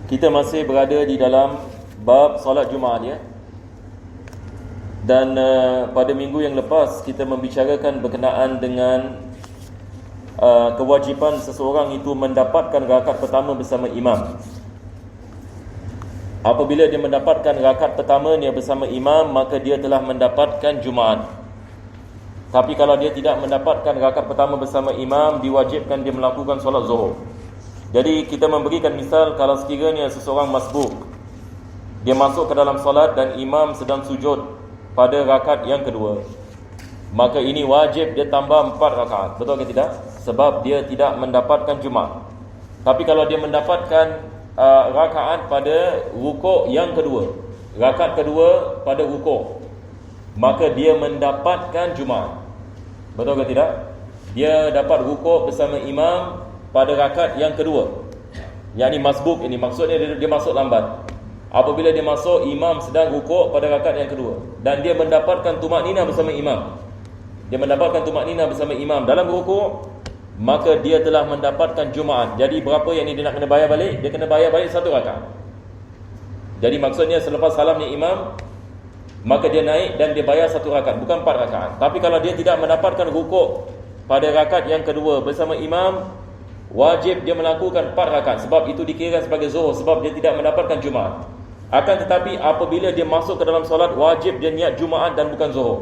Kita masih berada di dalam bab solat Jumaat ya. Dan pada minggu yang lepas kita membicarakan berkenaan dengan kewajipan seseorang itu mendapatkan rakaat pertama bersama imam. Apabila dia mendapatkan rakaat pertamanya bersama imam, maka dia telah mendapatkan Jumaat. Tapi kalau dia tidak mendapatkan rakaat pertama bersama imam, diwajibkan dia melakukan solat Zuhur. Jadi kita memberikan misal, kalau sekiranya seseorang masbuk, dia masuk ke dalam solat dan imam sedang sujud pada rakaat yang kedua, maka ini wajib dia tambah 4 rakaat. Betul ke tidak? Sebab dia tidak mendapatkan Jumaat. Tapi kalau dia mendapatkan rakaat pada rukuk yang kedua, rakaat kedua pada rukuk, maka dia mendapatkan Jumaat. Betul ke tidak? Dia dapat rukuk bersama imam pada rakaat yang kedua. Yang ini masbuk, ini maksudnya dia masuk lambat. Apabila dia masuk, imam sedang rukuk pada rakaat yang kedua dan dia mendapatkan tumakninah bersama imam. Dia mendapatkan tumakninah bersama imam dalam rukuk, maka dia telah mendapatkan Jumaat. Jadi berapa yang ni dia nak kena bayar balik? Dia kena bayar balik 1 rakaat. Jadi maksudnya selepas salamnya imam, maka dia naik dan dia bayar 1 rakaat, bukan 4 rakaat. Tapi kalau dia tidak mendapatkan rukuk pada rakaat yang kedua bersama imam, wajib dia melakukan 4 rakaat. Sebab itu dikira sebagai zuhur, sebab dia tidak mendapatkan Jumaat. Akan tetapi apabila dia masuk ke dalam solat, wajib dia niat Jumaat dan bukan zuhur.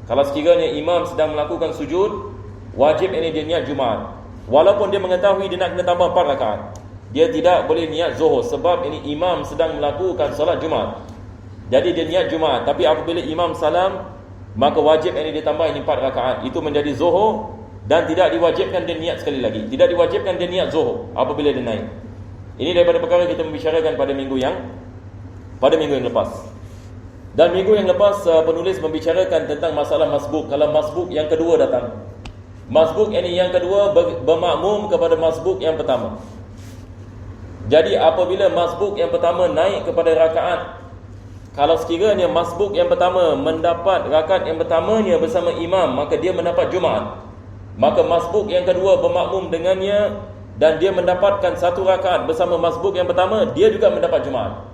Kalau sekiranya imam sedang melakukan sujud, wajib ini dia niat Jumaat. Walaupun dia mengetahui dia nak kena tambah 4 rakaat, dia tidak boleh niat zuhur, sebab ini imam sedang melakukan solat Jumaat. Jadi dia niat Jumaat. Tapi apabila imam salam, maka wajib ini dia tambah ini 4 rakaat. Itu menjadi zuhur. Dan tidak diwajibkan dia niat sekali lagi. Tidak diwajibkan dia niat zuhur apabila dia naik. Ini daripada perkara kita membicarakan pada minggu yang lepas. Dan minggu yang lepas penulis membicarakan tentang masalah masbuk. Kalau masbuk yang kedua datang, masbuk ini yang kedua bermakmum kepada masbuk yang pertama. Jadi apabila masbuk yang pertama naik kepada rakaat, kalau sekiranya masbuk yang pertama mendapat rakaat yang pertamanya bersama imam, maka dia mendapat Jumaat. Maka masbuk yang kedua bermakmum dengannya dan dia mendapatkan 1 rakaat bersama masbuk yang pertama, dia juga mendapat Jumaat.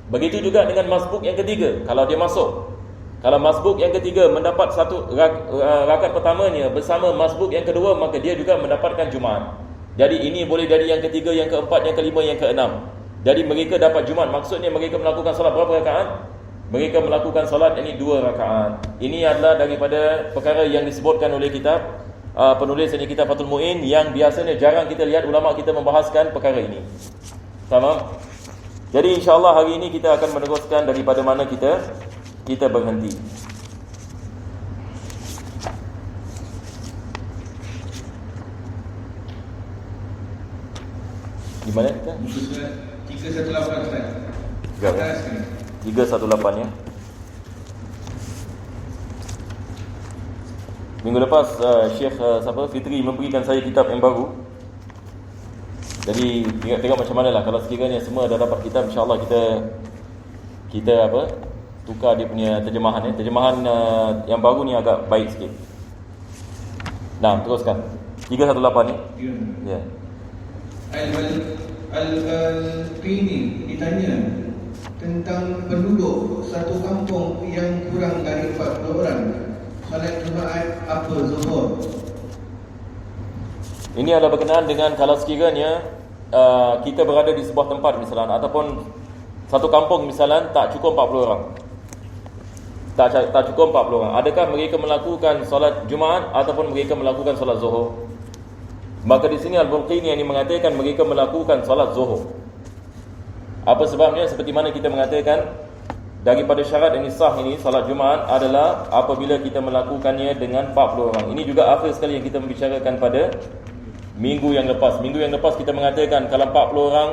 Begitu juga dengan masbuk yang ketiga. Kalau dia masuk, kalau masbuk yang ketiga mendapat 1 rakaat pertamanya bersama masbuk yang kedua, maka dia juga mendapatkan Jumaat. Jadi ini boleh jadi yang ketiga, yang keempat, yang kelima, yang keenam. Jadi mereka dapat Jumaat. Maksudnya mereka melakukan solat berapa rakaat? Mereka melakukan solat ini 2 rakaat. Ini adalah daripada perkara yang disebutkan oleh kitab penulis ini, kitab Fathul Mu'in, yang biasanya jarang kita lihat ulama kita membahaskan perkara ini. Tamam. Jadi insya-Allah hari ini kita akan meneruskan daripada mana kita berhenti. Di mana kita? 318 Ustaz. 318 ya. Minggu lepas Syekh Fitri memberikan saya kitab yang baru. Jadi tengok macam manalah. Kalau sekiranya semua dah dapat kitab, insya-Allah kita tukar dia punya terjemahan ya. Terjemahan yang baru ni agak baik sikit. Nah, teruskan. 318 ni. Ya. Al-Qini ditanya tentang penduduk satu kampung yang kurang dari 40 orang. Salat Jumaat apa zuhur? Ini adalah berkenaan dengan kalau sekiranya kita berada di sebuah tempat misalnya, ataupun satu kampung misalnya tak cukup 40 orang. Tak cukup 40 orang. Adakah mereka melakukan solat Jumaat ataupun mereka melakukan solat zuhur? Maka di sini Al-Bulqini yang mengatakan mereka melakukan solat zuhur. Apa sebabnya? Seperti mana kita mengatakan, daripada syarat yang sah ini solat Jumaat adalah apabila kita melakukannya dengan 40 orang. Ini juga akhir sekali yang kita membicarakan pada minggu yang lepas. Minggu yang lepas kita mengatakan kalau 40 orang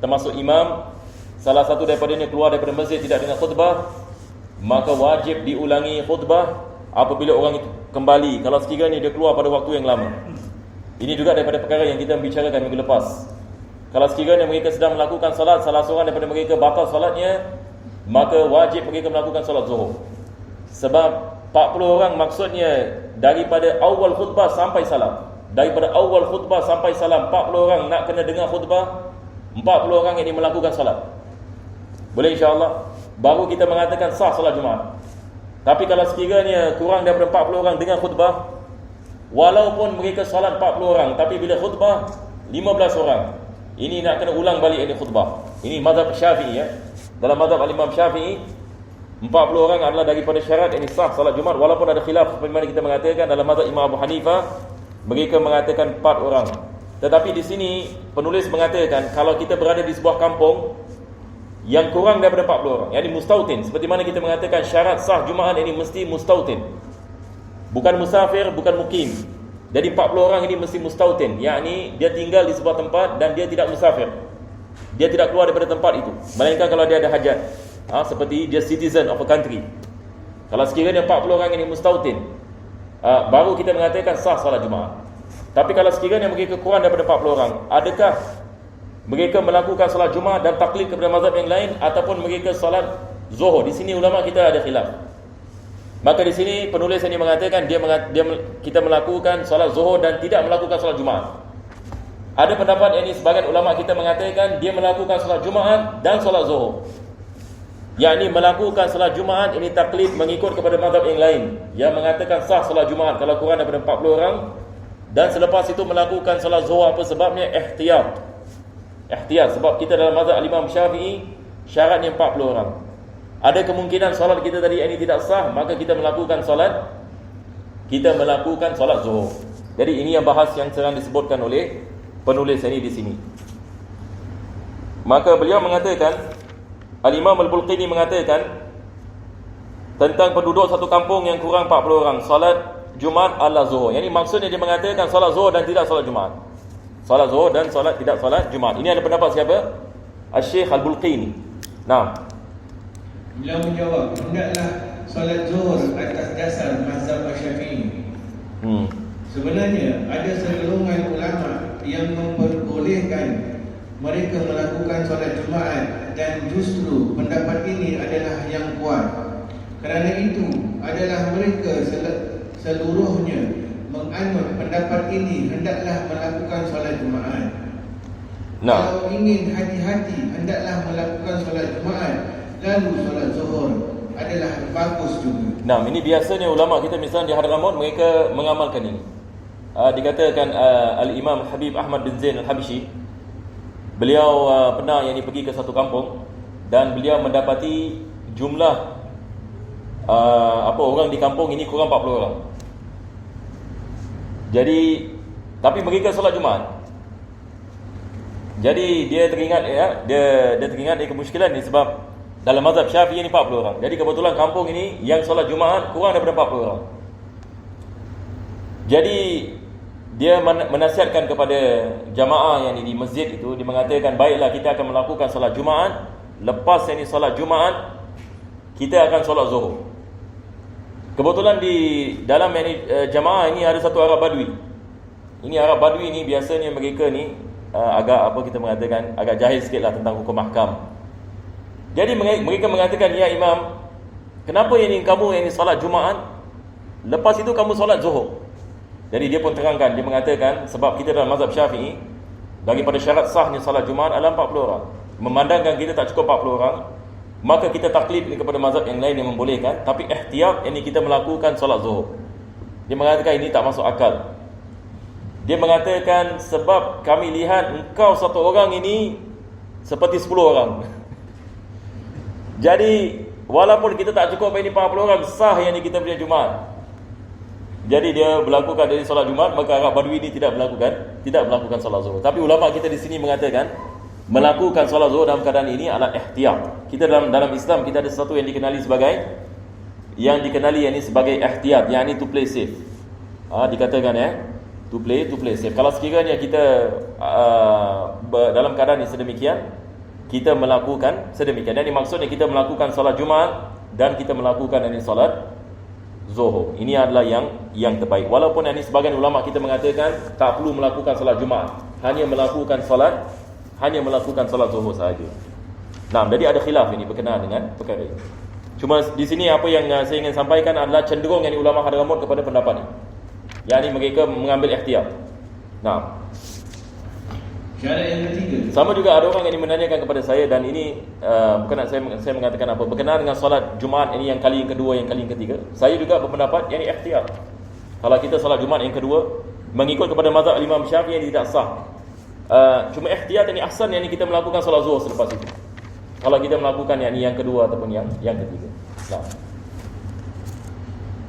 termasuk imam, salah satu daripadanya keluar daripada masjid tidak dengan khutbah, maka wajib diulangi khutbah apabila orang itu kembali, kalau sekiranya dia keluar pada waktu yang lama. Ini juga daripada perkara yang kita membicarakan minggu lepas. Kalau sekiranya mereka sedang melakukan salat, salah seorang daripada mereka batal salatnya, maka wajib mereka melakukan solat zuhur. Sebab 40 orang maksudnya daripada awal khutbah sampai salam. Daripada awal khutbah sampai salam 40 orang nak kena dengar khutbah, 40 orang ini melakukan solat. Boleh insya-Allah. Baru kita mengatakan sah solat Jumaat. Tapi kalau sekiranya kurang daripada 40 orang dengan khutbah, walaupun mereka solat 40 orang, tapi bila khutbah 15 orang, ini nak kena ulang balik ini khutbah. Ini mazhab Syafi'i ya. Dalam mazhab Al-Imam Syafi'i, 40 orang adalah daripada syarat ini sah solat Jumaat, walaupun ada khilaf seperti mana kita mengatakan dalam mazhab Imam Abu Hanifah, mereka mengatakan 4 orang. Tetapi di sini penulis mengatakan kalau kita berada di sebuah kampung yang kurang daripada 40 orang, yakni mustautin, seperti mana kita mengatakan syarat sah Jumaat ini mesti mustautin, bukan musafir, bukan mukim. Jadi 40 orang ini mesti mustautin, yakni dia tinggal di sebuah tempat dan dia tidak musafir, dia tidak keluar daripada tempat itu, melainkan kalau dia ada hajat, seperti dia citizen of a country. Kalau sekiranya 40 orang ini mustautin, baru kita mengatakan sah salat Jumaat. Tapi kalau sekiranya mereka kurang daripada 40 orang, adakah mereka melakukan solat Jumaat dan taklid kepada mazhab yang lain ataupun mereka solat Zuhur? Di sini ulama kita ada khilaf. Maka di sini penulis ini mengatakan kita melakukan solat Zuhur dan tidak melakukan solat Jumaat. Ada pendapat ini sebagian ulama kita mengatakan dia melakukan solat Jumaat dan solat Zuhur. Yakni melakukan solat Jumaat ini taklid mengikut kepada mazhab yang lain yang mengatakan sah solat Jumaat kalau kurang daripada 40 orang, dan selepas itu melakukan solat Zuhur. Apa sebabnya? Ihtiyat. Ihtiyat sebab kita dalam mazhab Imam Syafi'i syaratnya 40 orang. Ada kemungkinan solat kita tadi ini tidak sah, maka kita melakukan solat Zuhur. Jadi ini yang bahas yang sedang disebutkan oleh penulis ini di sini. Maka beliau mengatakan, Al-Imam Al-Bulqini mengatakan tentang penduduk satu kampung yang kurang 40 orang, solat Jumaat ala Zuhur. Yang ini maksudnya dia mengatakan solat Zuhur dan tidak solat Jumaat. Solat Zuhur dan tidak solat Jumaat. Ini ada pendapat siapa? Al-Syekh Al-Bulqini. Nah, beliau menjawab, hendaklah solat Zuhur atas dasar mazhab Syafi'i. Sebenarnya ada segelumpan ulama yang memperbolehkan mereka melakukan solat Jumaat, dan justru pendapat ini adalah yang kuat. Kerana itu adalah mereka seluruhnya menganut pendapat ini hendaklah melakukan solat Jumaat. Kalau ingin hati-hati, hendaklah melakukan solat Jumaat, lalu solat Zuhur adalah bagus juga. Ini biasanya ulama kita misalnya di Hadramaut mereka mengamalkan ini. Dikatakan Al-Imam Habib Ahmad bin Zain Al-Habishi, beliau pernah pergi ke satu kampung dan beliau mendapati jumlah orang di kampung ini kurang 40 orang. Jadi tapi mereka solat Jumaat. Jadi dia teringat dia teringat kemusykilan ni sebab dalam mazhab Syafi'i ni 40 orang. Jadi kebetulan kampung ini yang solat Jumaat kurang daripada 40 orang. Jadi dia menasihatkan kepada jamaah yang di masjid itu, dia mengatakan baiklah kita akan melakukan solat Jumaat, lepas solat Jumaat kita akan solat Zuhur. Kebetulan di dalam jamaah ini ada satu Arab Badui. Ini Arab Badui ni biasanya mereka ni agak kita mengatakan agak jahil sikitlah tentang hukum mahkam. Jadi mereka mengatakan, ya Imam, kenapa kamu solat Jumaat, lepas itu kamu solat Zuhur? Jadi dia pun terangkan, dia mengatakan sebab kita dalam mazhab Syafi'i daripada syarat sahnya solat Jumaat adalah 40 orang. Memandangkan kita tak cukup 40 orang, maka kita taklid kepada mazhab yang lain yang membolehkan, tapi ihtiyat kita melakukan solat Zuhur. Dia mengatakan ini tak masuk akal. Dia mengatakan sebab kami lihat engkau satu orang ini seperti 10 orang. Jadi walaupun kita tak cukup 40 orang, sah kita punya Jumaat. Jadi dia melakukan dari solat Jumaat, maka Arab Badui ini tidak melakukan solat Zuhur. Tapi ulama kita di sini mengatakan melakukan solat Zuhur dalam keadaan ini adalah ihtiyat. Kita dalam Islam kita ada sesuatu yang dikenali sebagai ihtiyat, yakni to play safe. Dikatakan to play safe. Kalau sekiranya kita dalam keadaan yang sedemikian, kita melakukan sedemikian. Dan maksudnya kita melakukan solat Jumaat dan kita melakukan solat Zuhur. Ini adalah yang terbaik. Walaupun sebagian ulama kita mengatakan tak perlu melakukan solat Jumaat, hanya melakukan solat Zuhur sahaja. Jadi ada khilaf ini berkenaan dengan perkara ini. Cuma di sini apa yang saya ingin sampaikan adalah cenderung ulama Hadramaut kepada pendapat ini, yakni mereka mengambil ihtiyat. Syarat yang ketiga. Sama juga ada orang yang menanyakan kepada saya, dan ini bukan nak saya mengatakan apa, berkenaan dengan solat Jumaat ini yang kali yang kedua, yang kali yang ketiga. Saya juga berpendapat yang ini ikhtiar. Kalau kita solat Jumaat yang kedua mengikut kepada mazhab Imam Syafi'i yang tidak sah. Cuma ikhtiar ini ahsan yang kita melakukan solat zuhur selepas itu. Kalau kita melakukan yang kedua ataupun yang ketiga. Nah.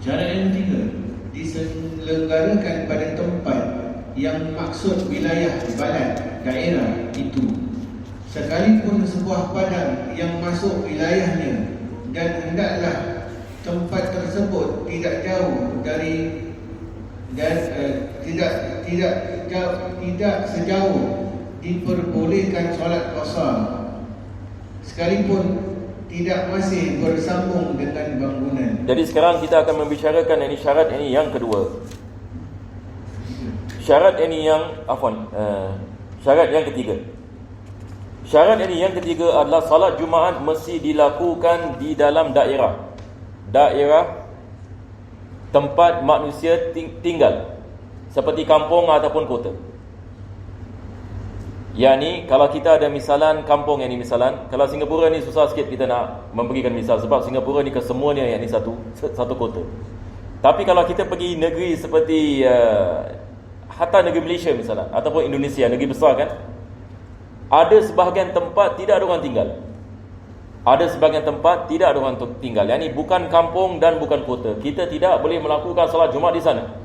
Syarat yang ketiga, diselenggarakan pada tempat yang maksud wilayah balad daerah itu, sekalipun sebuah padang yang masuk wilayahnya, dan hendaklah tempat tersebut tidak jauh dari dan tidak sejauh diperbolehkan solat qasar, sekalipun tidak masih bersambung dengan bangunan. Jadi sekarang kita akan membicarakan ini syarat ini yang kedua. Syarat ini syarat yang ketiga. Syarat ini yang ketiga adalah salat Jumaat mesti dilakukan di dalam daerah tempat manusia tinggal, seperti kampung ataupun kota. Yani kalau kita ada misalan kampung, yang ni misalan, kalau Singapura ni susah sikit kita nak memberikan misal, sebab Singapura ni kesemuanya yang ni satu kota. Tapi kalau kita pergi negeri seperti hatta negeri Malaysia misalan, ataupun Indonesia, negeri besar kan, ada sebahagian tempat tidak ada orang tinggal. Ada sebahagian tempat tidak ada orang tinggal. Yang ni bukan kampung dan bukan kota. Kita tidak boleh melakukan solat Jumaat di sana.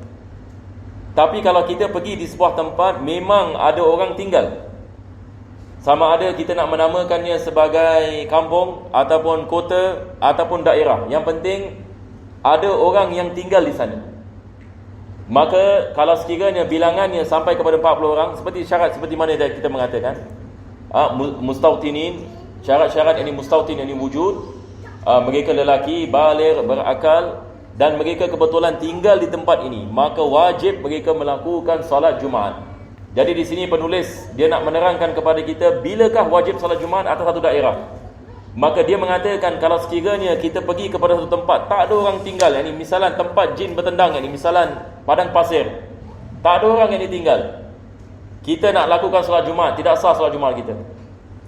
Tapi kalau kita pergi di sebuah tempat memang ada orang tinggal, sama ada kita nak menamakannya sebagai kampung ataupun kota ataupun daerah, yang penting ada orang yang tinggal di sana. Maka kalau sekiranya bilangannya sampai kepada 40 orang, seperti syarat seperti mana kita mengatakan, mustautinin, syarat-syarat ini mustautin ini wujud, mereka lelaki baligh berakal dan mereka kebetulan tinggal di tempat ini, maka wajib mereka melakukan solat Jumaat. Jadi di sini penulis dia nak menerangkan kepada kita bilakah wajib solat Jumaat atas satu daerah. Maka dia mengatakan kalau sekiranya kita pergi kepada satu tempat tak ada orang tinggal, yakni misalan tempat jin bertendang, yakni misalan padang pasir, tak ada orang yang ditinggal, kita nak lakukan solat Jumaat, tidak sah solat Jumaat kita.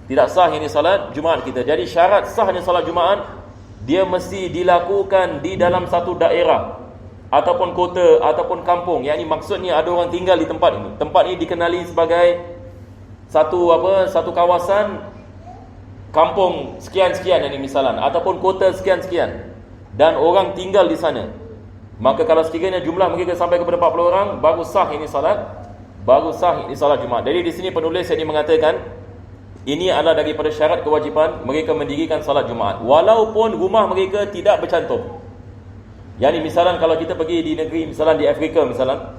Tidak sah ini solat Jumaat kita. Jadi syarat sahnya solat Jumaat, dia mesti dilakukan di dalam satu daerah ataupun kota ataupun kampung, yakni maksudnya ada orang tinggal di tempat ini. Tempat ini dikenali sebagai satu kawasan kampung sekian-sekian, yakni misalan, ataupun kota sekian-sekian, dan orang tinggal di sana. Maka kalau sekiranya jumlah mereka sampai kepada 40 orang, baru sah ini solat Jumaat. Jadi di sini penulis ini mengatakan ini adalah daripada syarat kewajipan mereka mendirikan solat Jumaat, walaupun rumah mereka tidak bercantum. Yani misalan kalau kita pergi di negeri, misalan di Afrika misalan,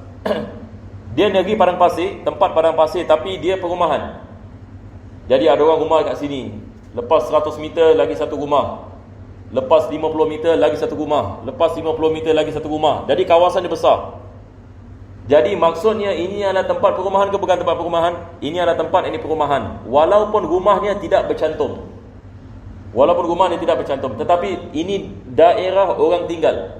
dia negeri padang pasir, tempat padang pasir, tapi dia perumahan. Jadi ada orang rumah kat sini, lepas 100 meter lagi satu rumah, lepas 50 meter lagi satu rumah, lepas 50 meter lagi satu rumah. Jadi kawasan dia besar. Jadi maksudnya ini adalah tempat perumahan ke bukan tempat perumahan? Ini adalah tempat ini perumahan, walaupun rumahnya tidak bercantum. Tetapi ini daerah orang tinggal.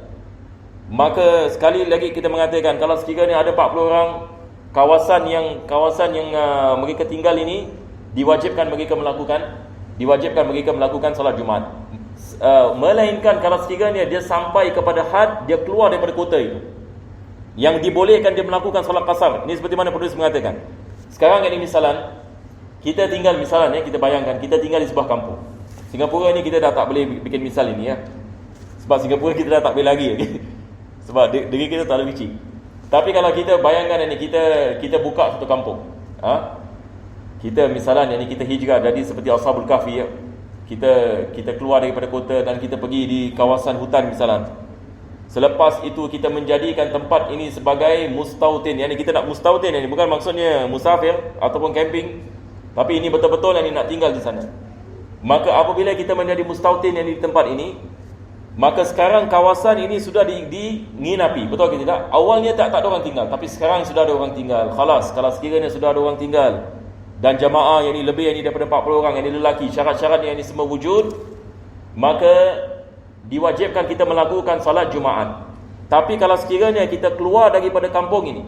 Maka sekali lagi kita mengatakan kalau sekiranya ada 40 orang, kawasan yang mereka tinggal ini diwajibkan mereka melakukan solat Jumaat. Melainkan kalau sekiranya dia sampai kepada had, dia keluar daripada kota itu, yang dibolehkan dia melakukan solat qasar. Ini seperti mana penulis mengatakan. Sekarang ini misalan kita tinggal, misalan kita bayangkan kita tinggal di sebuah kampung. Singapura ni kita dah tak boleh bikin misal ini ya. Sebab Singapura kita dah tak boleh lagi. Sebab negeri kita tak ada kecil. Tapi kalau kita bayangkan ini kita buka satu kampung. Kita misalan kita hijrah jadi seperti Ashabul Kahfi ya. Kita keluar daripada kota dan kita pergi di kawasan hutan misalan. Selepas itu kita menjadikan tempat ini sebagai mustautin. Kita nak mustautin, bukan maksudnya musafir ataupun camping, tapi ini betul-betul nak tinggal di sana. Maka apabila kita menjadi mustautin di tempat ini, maka sekarang kawasan ini sudah dinginapi, betul ke tidak? Awalnya tak ada orang tinggal, tapi sekarang sudah ada orang tinggal. Khalas, kalau sekiranya sudah ada orang tinggal dan jamaah yang ini lebih daripada 40 orang, yang ini lelaki, syarat-syarat yang ini semua wujud, maka diwajibkan kita melakukan salat Jumaat. Tapi kalau sekiranya kita keluar daripada kampung ini,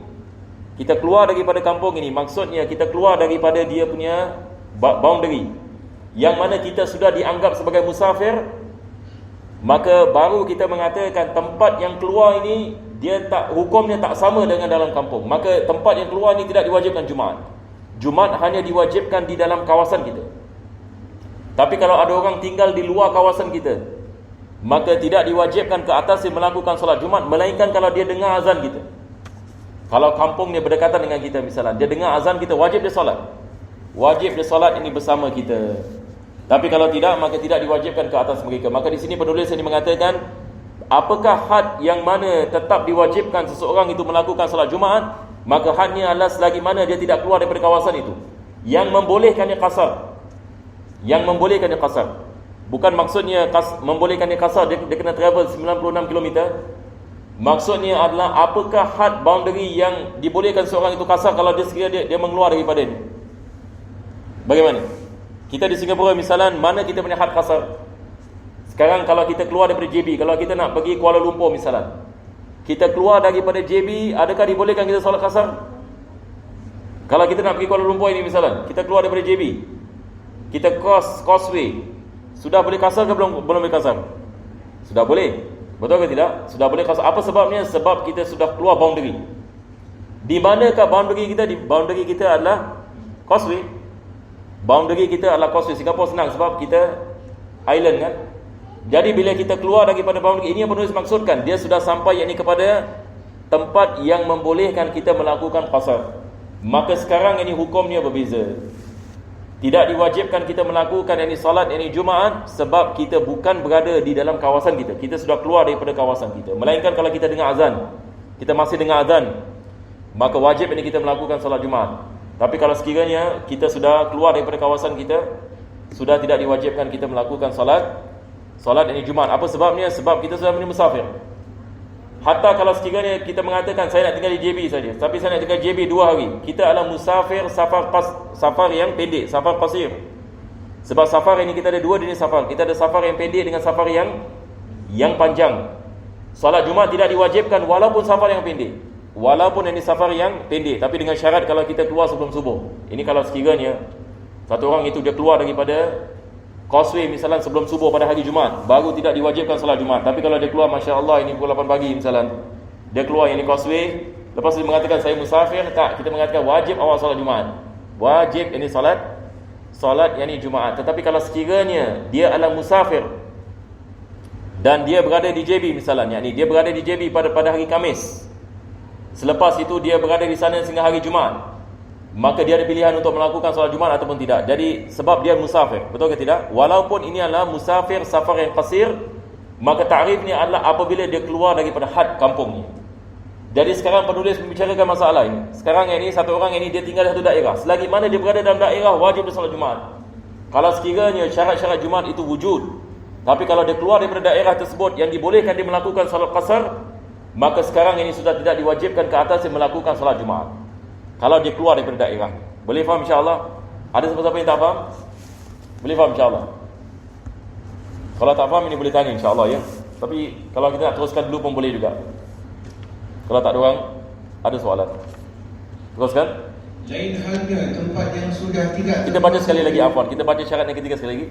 kita keluar daripada kampung ini, maksudnya kita keluar daripada dia punya boundary, yang mana kita sudah dianggap sebagai musafir, maka baru kita mengatakan tempat yang keluar ini dia tak, hukumnya tak sama dengan dalam kampung. Maka tempat yang keluar ini tidak diwajibkan Jumaat. Jumaat hanya diwajibkan di dalam kawasan kita. Tapi kalau ada orang tinggal di luar kawasan kita, maka tidak diwajibkan ke atas dia melakukan solat Jumaat, melainkan kalau dia dengar azan kita. Kalau kampung dia berdekatan dengan kita misalnya, dia dengar azan kita, wajib dia solat. Wajib dia solat ini bersama kita. Tapi kalau tidak, maka tidak diwajibkan ke atas mereka. Maka di sini penulis ini mengatakan, apakah had yang mana tetap diwajibkan seseorang itu melakukan solat Jumaat? Maka hadnya adalah selagi mana dia tidak keluar daripada kawasan itu. Yang membolehkannya kasar. Yang membolehkannya kasar. Bukan maksudnya membolehkannya kasar, dia kena travel 96 km. Maksudnya adalah apakah had boundary yang dibolehkan seorang itu kasar kalau dia sekiranya dia mengeluar daripada ini. Bagaimana? Kita di Singapura misalnya, mana kita punya had kasar? Sekarang kalau kita keluar daripada JB, kalau kita nak pergi Kuala Lumpur misalnya, kita keluar daripada JB, adakah dibolehkan kita solat kasar? Kalau kita nak pergi Kuala Lumpur ini misalnya, kita keluar daripada JB, kita cross causeway, sudah boleh kasar ke belum boleh kasar? Sudah boleh. Betul ke tidak? Sudah boleh kasar. Apa sebabnya? Sebab kita sudah keluar boundary. Di manakah boundary kita? Di boundary kita adalah causeway. Boundary kita adalah causeway. Singapura senang sebab kita island kan. Jadi bila kita keluar daripada boundary, ini yang penulis maksudkan, dia sudah sampai yakni kepada tempat yang membolehkan kita melakukan qasar. Maka sekarang ini hukumnya berbeza. Tidak diwajibkan kita melakukan yakni salat yakni Jumaat sebab kita bukan berada di dalam kawasan kita. Kita sudah keluar daripada kawasan kita. Melainkan kalau kita dengar azan, kita masih dengar azan, maka wajib ini kita melakukan salat Jumaat. Tapi kalau sekiranya kita sudah keluar daripada kawasan kita, sudah tidak diwajibkan kita melakukan salat ini Jumaat. Apa sebabnya? Sebab kita sudah menjadi musafir. Hatta kalau sekiranya kita mengatakan saya nak tinggal di JB saja, tapi saya nak tinggal di JB 2 hari, kita adalah musafir safar yang pendek, safar qasir. Sebab safar ini kita ada 2 jenis safar. Kita ada safar yang pendek dengan safar yang panjang. Salat Jumaat tidak diwajibkan walaupun safar yang pendek. Walaupun ini safar yang pendek, tapi dengan syarat kalau kita keluar sebelum subuh. Ini kalau sekiranya satu orang itu dia keluar daripada causeway misalnya sebelum subuh pada hari Jumaat, baru tidak diwajibkan salat Jumaat. Tapi kalau dia keluar, Masya Allah, ini pukul 8 pagi misalnya, dia keluar yang ini causeway, lepas dia mengatakan saya musafir, tak, kita mengatakan wajib awal salat Jumaat. Wajib ini salat yang ini Jumaat. Tetapi kalau sekiranya dia adalah musafir dan dia berada di JB misalnya, yakni dia berada di JB pada hari Khamis, selepas itu dia berada di sana sehingga hari Jumaat, maka dia ada pilihan untuk melakukan solat Jumaat ataupun tidak. Jadi sebab dia musafir, betul ke tidak? Walaupun ini adalah musafir safar yang qasir, maka ta'rifnya adalah apabila dia keluar daripada had kampungnya. Jadi sekarang penulis membicarakan masalah ini. Sekarang ini satu orang ini dia tinggal di satu daerah. Selagi mana dia berada dalam daerah, wajib dia solat Jumaat. Kalau sekiranya syarat-syarat Jumaat itu wujud, tapi kalau dia keluar daripada daerah tersebut yang dibolehkan dia melakukan solat qasar, maka sekarang ini sudah tidak diwajibkan ke atas dia melakukan solat Jumaat. Kalau dia keluar daripada daerah. Boleh faham insya-Allah? Ada siapa-siapa yang tak faham? Boleh faham insya-Allah? Kalau tak faham ini boleh tanya insya-Allah ya. Tapi kalau kita nak teruskan dulu pun boleh juga. Kalau tak ada orang ada soalan. Teruskan. Lain halnya tempat yang sudah tidak. Kita baca sekali lagi afwan. Kita baca syarat yang ketiga sekali lagi.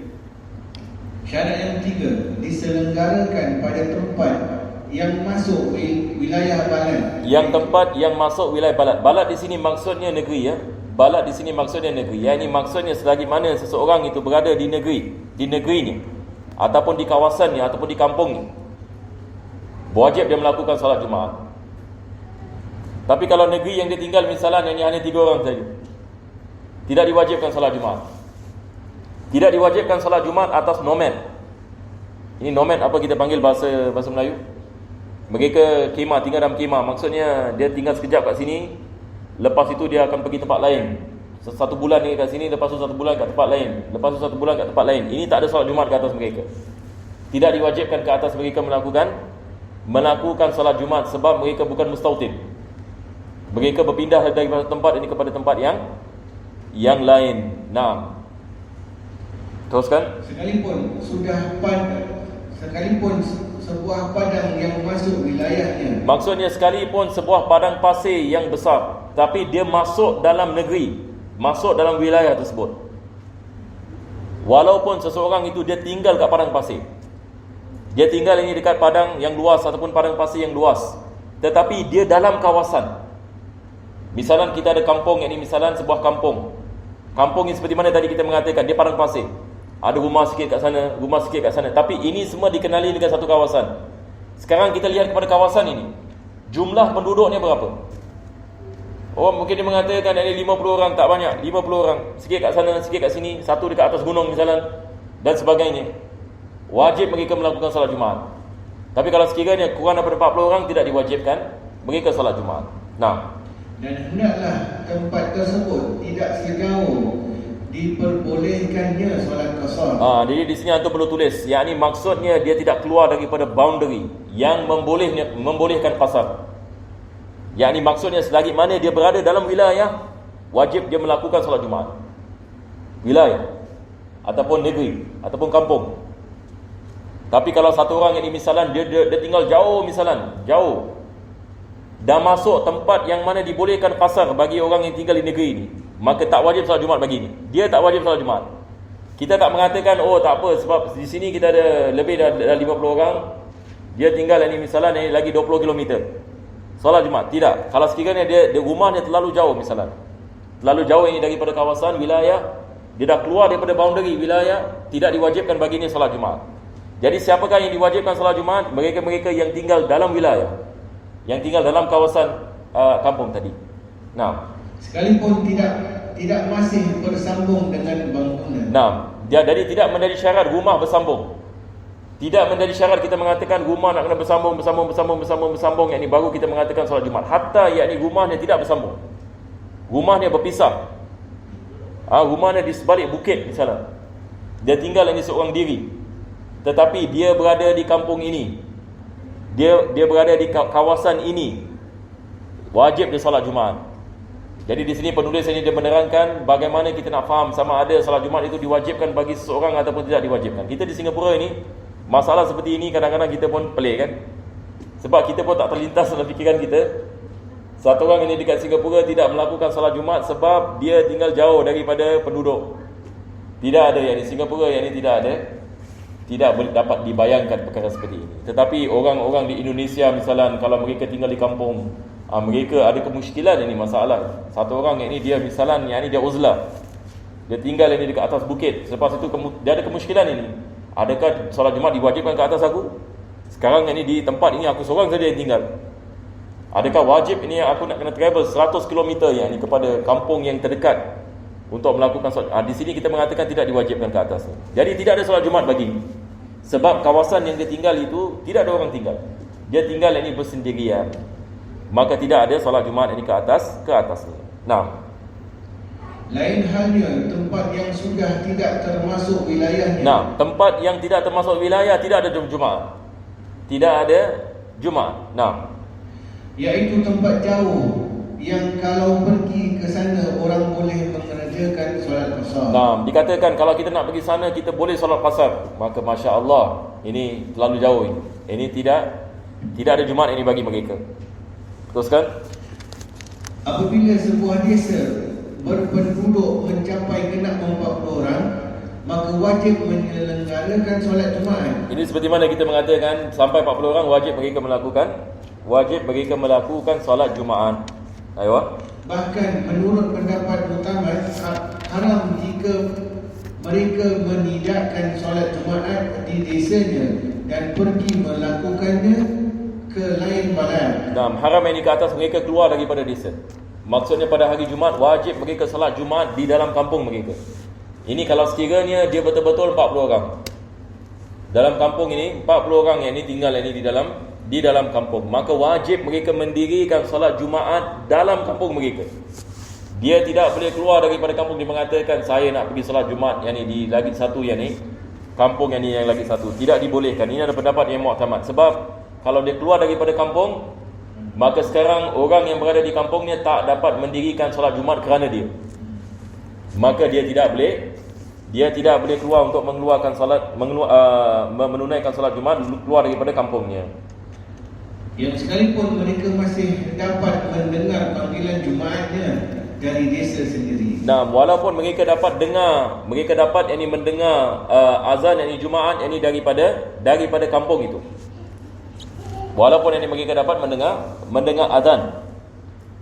Syarat yang ketiga, diselenggarakan pada tempat yang masuk wilayah balad. Yang tempat yang masuk wilayah balad. Balad di sini maksudnya negeri ya. Balad di sini maksudnya negeri. Yang ini maksudnya selagi mana seseorang itu berada di negerinya ataupun di kawasannya ataupun di kampungnya, wajib dia melakukan salat Jumaat. Tapi kalau negeri yang dia tinggal misalnya hanya 3 orang saja, tidak diwajibkan salat Jumaat. Tidak diwajibkan salat Jumaat atas nomad. Ini nomad apa kita panggil bahasa Melayu? Mereka kemah, tinggal dalam kemah. Maksudnya dia tinggal sekejap kat sini, lepas itu dia akan pergi tempat lain. 1 bulan dia kat sini, lepas tu 1 bulan kat tempat lain, lepas tu 1 bulan kat tempat lain. Ini tak ada solat Jumaat ke atas mereka. Tidak diwajibkan ke atas mereka melakukan solat Jumaat sebab mereka bukan mustautin. Mereka berpindah dari tempat ini kepada tempat yang lain. Nah, teruskan. Sekalipun sebuah padang yang masuk wilayahnya. Maksudnya sekalipun sebuah padang pasir yang besar tapi dia masuk dalam negeri, masuk dalam wilayah tersebut. Walaupun seseorang itu dia tinggal kat padang pasir, dia tinggal ini dekat padang yang luas ataupun padang pasir yang luas, tetapi dia dalam kawasan. Misalan kita ada kampung, ini misalan sebuah kampung. Kampung ini seperti mana tadi kita mengatakan, dia padang pasir. Ada rumah sikit kat sana, rumah sikit kat sana, tapi ini semua dikenali dengan satu kawasan. Sekarang kita lihat kepada kawasan ini, jumlah penduduknya berapa? Oh, mungkin dia mengatakan ini 50 orang, tak banyak, 50 orang, sikit kat sana, sikit kat sini, satu dekat atas gunung misalan, dan sebagainya. Wajib mereka melakukan salat Jumaat. Tapi kalau sekiranya kurang daripada 40 orang, tidak diwajibkan mereka salat Jumaat. Nah, dan hendaklah tempat tersebut tidak sejauh diperbolehkannya solat qasar. Jadi di sini antum perlu tulis, yakni maksudnya dia tidak keluar daripada boundary yang membolehkan qasar. Yakni maksudnya selagi mana dia berada dalam wilayah, wajib dia melakukan solat Jumaat. Wilayah ataupun negeri ataupun kampung. Tapi kalau satu orang ini misalan dia tinggal jauh, misalan jauh, dah masuk tempat yang mana dibolehkan qasar bagi orang yang tinggal di negeri ini, maka tak wajib salat Jumaat bagi ini. Dia tak wajib salat Jumaat. Kita tak mengatakan oh tak apa sebab di sini kita ada lebih dari 50 orang, dia tinggal ini misalan ini lagi 20 km. Solat Jumaat tidak. Kalau sekiranya dia rumahnya terlalu jauh misalan, terlalu jauh ini daripada kawasan wilayah, dia dah keluar daripada boundary wilayah, tidak diwajibkan baginya solat Jumaat. Jadi siapakah yang diwajibkan solat Jumaat? Mereka-mereka yang tinggal dalam wilayah, yang tinggal dalam kawasan kampung tadi. Nah, sekalipun tidak masih bersambung dengan bangunan. Nah, jadi tidak menjadi syarat rumah bersambung. Tidak menjadi syarat kita mengatakan rumah nak kena bersambung, yakni baru kita mengatakan solat Jumaat. Hatta yakni rumahnya tidak bersambung, rumahnya berpisah, rumahnya di sebalik bukit misalnya, dia tinggal ini seorang diri, tetapi dia berada di kampung ini, dia berada di kawasan ini, wajib dia solat Jumaat. Jadi di sini penulis ini dia menerangkan bagaimana kita nak faham sama ada solat Jumaat itu diwajibkan bagi seseorang ataupun tidak diwajibkan. Kita di Singapura ini, masalah seperti ini kadang-kadang kita pun pelik kan, sebab kita pun tak terlintas dalam fikiran kita. Satu orang ini dekat Singapura tidak melakukan solat Jumaat sebab dia tinggal jauh daripada penduduk. Tidak ada yang di Singapura yang ini tidak dapat dibayangkan perkara seperti ini. Tetapi orang-orang di Indonesia misalan, kalau mereka tinggal di kampung, mereka ada kemusykilan ini masalah. Satu orang ini dia misalan, yang ini dia uzlah, dia tinggal ini dekat atas bukit. Selepas itu dia ada kemusykilan ini, adakah solat Jumaat diwajibkan ke atas aku? Sekarang ini di tempat ini aku seorang saja yang tinggal, adakah wajib ini aku nak kena travel 100 km yang ini kepada kampung yang terdekat untuk melakukan solat? Di sini kita mengatakan tidak diwajibkan ke atas. Jadi tidak ada solat Jumaat bagi, sebab kawasan yang dia tinggal itu tidak ada orang tinggal, dia tinggal ini bersendirian, maka tidak ada solat Jumaat ini ke atasnya. Nah, lain halnya tempat yang sudah tidak termasuk wilayahnya. Nah, tempat yang tidak termasuk wilayah tidak ada Jumaat. Tidak ada Jumaat. Nah, iaitu tempat jauh yang kalau pergi ke sana orang boleh mengerjakan solat qasar. Nah, dikatakan kalau kita nak pergi sana kita boleh solat qasar, maka masya-Allah ini terlalu jauh ini. Ini tidak ada Jumaat ini bagi mereka. Teruskan. Apabila sebuah desa berpenduduk mencapai genap 40 orang, maka wajib menyelenggarakan solat Jumaat. Ini seperti mana kita mengatakan sampai 40 orang wajib mereka melakukan solat Jumaat. Ayo. Bahkan menurut pendapat utama, haram jika mereka menidakkan solat Jumaat di desanya dan pergi melakukannya ke lain balai. Haram ini ke atas mereka keluar daripada desa. Maksudnya pada hari Jumaat wajib mereka salat Jumaat di dalam kampung mereka. Ini kalau sekiranya dia betul-betul 40 orang. Dalam kampung ini 40 orang yang ini tinggal ini di dalam kampung, maka wajib mereka mendirikan salat Jumaat dalam kampung mereka. Dia tidak boleh keluar daripada kampung. Dia mengatakan saya nak pergi salat Jumaat yang ini di lagi satu yang ni, kampung yang ni yang lagi satu. Tidak dibolehkan. Ini ada pendapat yang muktamad. Sebab kalau dia keluar daripada kampung, maka sekarang orang yang berada di kampungnya tak dapat mendirikan solat Jumaat kerana dia. Maka dia tidak boleh keluar untuk menunaikan solat Jumaat keluar daripada kampungnya. Yang sekalipun mereka masih dapat mendengar panggilan Jumaatnya dari desa sendiri. Nah, walaupun mereka dapat dengar, mereka dapat mendengar azan Jumaat daripada kampung itu. Walaupun mereka dapat mendengar azan.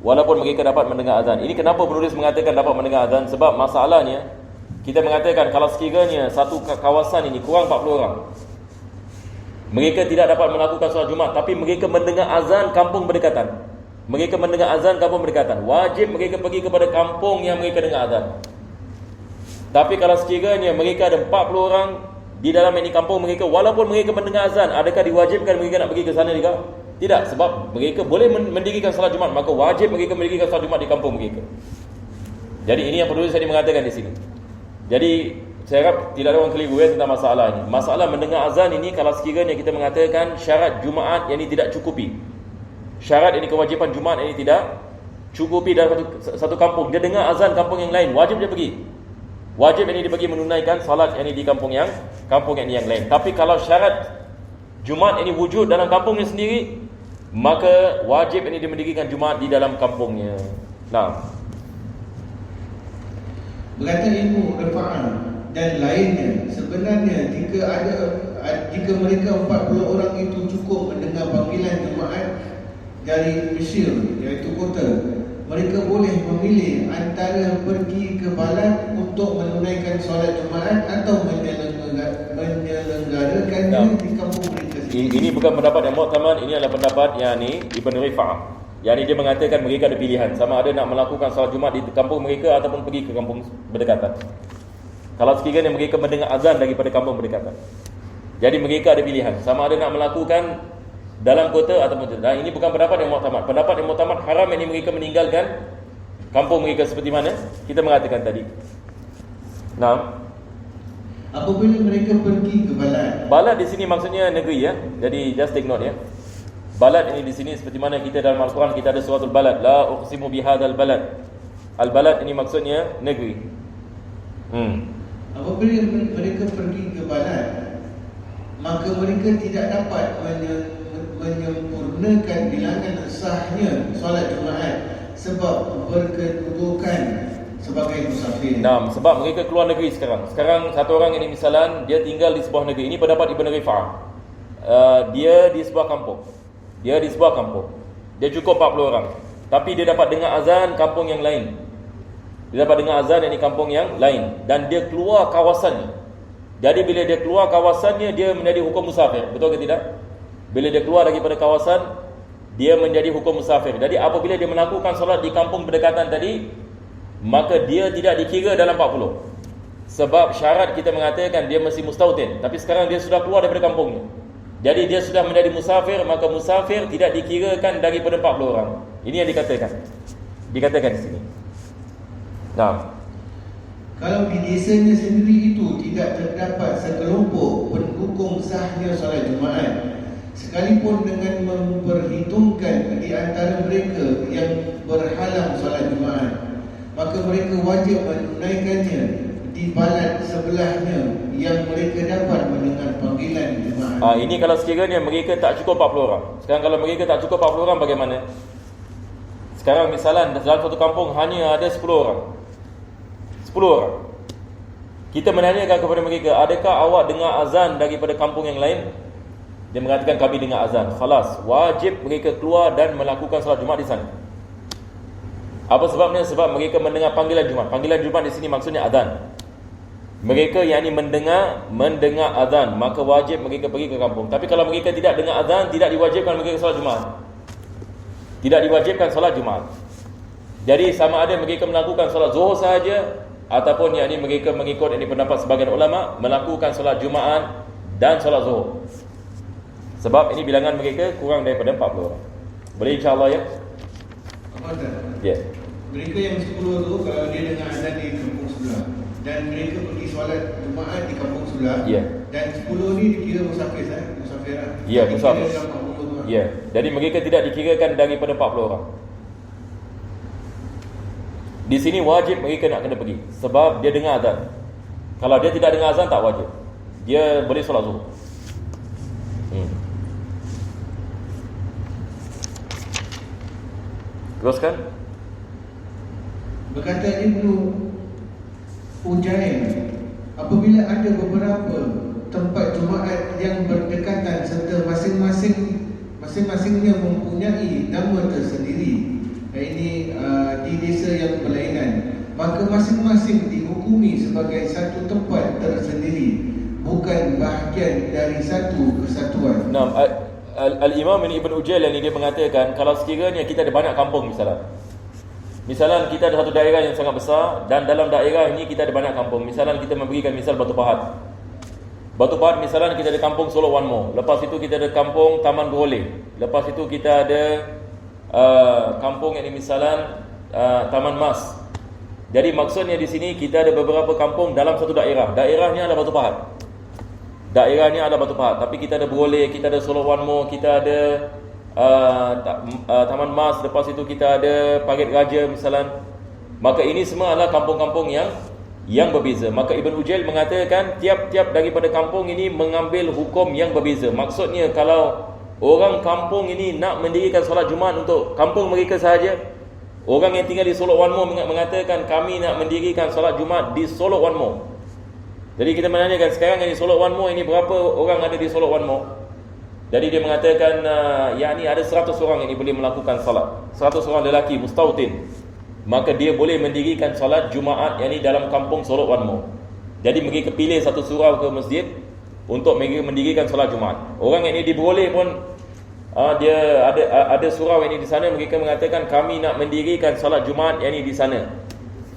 Walaupun mereka dapat mendengar azan. Ini kenapa penulis mengatakan dapat mendengar azan? Sebab masalahnya kita mengatakan kalau sekiranya satu kawasan ini kurang 40 orang, mereka tidak dapat melakukan solat Jumaat, tapi mereka mendengar azan kampung berdekatan. Mereka mendengar azan kampung berdekatan. Wajib mereka pergi kepada kampung yang mereka dengar azan. Tapi kalau sekiranya mereka ada 40 orang di dalam kampung mereka, walaupun mereka mendengar azan, adakah diwajibkan mereka nak pergi ke sana juga? Tidak, sebab mereka boleh mendirikan solat Jumaat, maka wajib mereka mendirikan solat Jumaat di kampung mereka. Jadi ini yang penulis tadi mengatakan di sini. Jadi saya harap tidak ada orang keliru tentang masalah ini. Masalah mendengar azan ini, kalau sekiranya kita mengatakan syarat Jumaat yang ini tidak cukupi, syarat kewajipan Jumaat ini tidak cukupi dalam satu kampung, dia dengar azan kampung yang lain, wajib dia pergi. Wajib dia pergi menunaikan salat di kampung yang lain. Tapi kalau syarat Jumaat ini wujud dalam kampungnya sendiri, maka wajib dia mendirikan Jumaat di dalam kampungnya. Nah, berkata ilmu Rifa'ah dan lainnya, sebenarnya jika mereka 40 orang itu cukup mendengar panggilan Jumaat dari Mesir, iaitu kota, mereka boleh memilih antara pergi ke balad untuk menunaikan solat Jumaat atau menyelenggarakannya di kampung mereka sendiri. Ini bukan pendapat yang mu'tamad, ini adalah pendapat Ibn Rifa'ah. Dia mengatakan mereka ada pilihan, sama ada nak melakukan solat Jumaat di kampung mereka ataupun pergi ke kampung berdekatan. Kalau sekiranya mereka mendengar azan daripada kampung berdekatan, jadi mereka ada pilihan, sama ada nak melakukan dalam kota ataupun tidak. Nah, ini bukan pendapat yang mu'tamad. Pendapat yang mu'tamad, haram mereka meninggalkan kampung mereka seperti mana kita mengatakan tadi. Nah, apabila mereka pergi ke balad. Balad di sini maksudnya negeri ya. Jadi just take note ya. Balad ini di sini seperti mana kita dalam Al-Quran kita ada suratul balad, la uqsimu bihadzal balad. Al-balad ini maksudnya negeri. Apabila mereka pergi ke balad, maka mereka tidak dapat menyempurnakan bilangan sahnya solat Jumaat sebab berkedudukan sebagai musafir. Nah, sebab mereka keluar negeri sekarang. Sekarang satu orang ini misalan dia tinggal di sebuah negeri. Ini pendapat Ibn Rifa'ah. Dia di sebuah kampung. Dia cukup 40 orang. Tapi dia dapat dengar azan kampung yang lain. Dia dapat dengar azan kampung yang lain. Dan dia keluar kawasannya. Jadi bila dia keluar kawasannya, dia menjadi hukum musafir. Betul ke tidak? Bila dia keluar daripada kawasan, dia menjadi hukum musafir. Jadi apabila dia melakukan solat di kampung berdekatan tadi, maka dia tidak dikira dalam 40. Sebab syarat kita mengatakan dia masih mustautin. Tapi sekarang dia sudah keluar daripada kampungnya. Jadi dia sudah menjadi musafir, maka musafir tidak dikirakan daripada 40 orang. Ini yang dikatakan di sini. Nah, kalau di desanya sendiri itu tidak terdapat sekelompok pendukung sahnya solat Jumaat, sekalipun dengan memperhitungkan di antara mereka yang berhalang solat Jumaat, maka mereka wajib menunaikannya di balad sebelahnya yang mereka dapat mendengar panggilan Jumaat. Ini kalau sekiranya mereka tak cukup 40 orang. Sekarang kalau mereka tak cukup 40 orang bagaimana? Sekarang misalan dalam satu kampung hanya ada 10 orang. 10 orang. Kita menanyakan kepada mereka, adakah awak dengar azan daripada kampung yang lain? Dia mengatakan kami dengar azan. Khalas, wajib mereka keluar dan melakukan solat Jumaat di sana. Apa sebabnya? Sebab mereka mendengar panggilan Jumaat. Panggilan Jumaat di sini maksudnya azan. Mereka yang ini mendengar azan, maka wajib mereka pergi ke kampung. Tapi kalau mereka tidak dengar azan, tidak diwajibkan mereka solat Jumaat. Tidak diwajibkan solat Jumaat. Jadi sama ada mereka melakukan solat Zuhur sahaja, ataupun yang ini mereka mengikut pendapat sebagian ulama, melakukan solat Jumaat dan solat Zuhur. Sebab ini bilangan mereka kurang daripada 40 orang. Boleh insya-Allah ya? Ya. Mereka yang 10 tu kalau dia dengar azan di kampung sebelah dan mereka pergi solat Jumaat di kampung sebelah, dan 10 ni dikira musafir, musafirah. Ya, musafir. Ya. Jadi mereka tidak dikirakan daripada 40 orang. Di sini wajib mereka nak kena pergi sebab dia dengar azan. Kalau dia tidak dengar azan tak wajib. Dia boleh solat Zuhur. Teruskan. Berkata Ibnu Ujail, apabila ada beberapa tempat Jumaat yang berdekatan serta masing-masingnya mempunyai nama tersendiri, ini di desa yang berlainan, maka masing-masing dihukumi sebagai satu tempat tersendiri, bukan bahagian dari satu kesatuan. Nah, Al-Imam Ibn Ujail yang dia mengatakan, kalau sekiranya kita ada banyak kampung Misalnya kita ada satu daerah yang sangat besar, dan dalam daerah ini kita ada banyak kampung. Misalnya kita memberikan misal Batu Pahat. Batu Pahat misalnya kita ada kampung Solok One More. Lepas itu kita ada kampung Taman Beroleh. Lepas itu kita ada kampung yang ini misalnya Taman Mas. Jadi maksudnya di sini kita ada beberapa kampung dalam satu daerah. Daerahnya ada Batu Pahat. Daerahnya ada Batu Pahat. Tapi kita ada Beroleh, kita ada Solok One More, kita ada Taman Mas, lepas itu kita ada Parit Raja misalnya. Maka ini semua adalah kampung-kampung yang berbeza. Maka Ibn Ujail mengatakan tiap-tiap daripada kampung ini mengambil hukum yang berbeza. Maksudnya kalau orang kampung ini nak mendirikan solat Jumaat untuk kampung mereka sahaja, orang yang tinggal di Solok One More mengatakan kami nak mendirikan solat Jumaat di Solok One More. Jadi kita menanyakan sekarang yang di Solok One More ini berapa orang ada di Solok One More? Jadi dia mengatakan yakni ada 100 orang yang boleh melakukan salat. 100 orang lelaki mustautin. Maka dia boleh mendirikan salat Jumaat yakni dalam kampung Solok One More. Jadi mereka pilih satu surau ke masjid untuk mereka mendirikan salat Jumaat. Orang yang ini di Beroleh pun dia ada surau yang ini di sana, mereka mengatakan kami nak mendirikan salat Jumaat yakni di sana.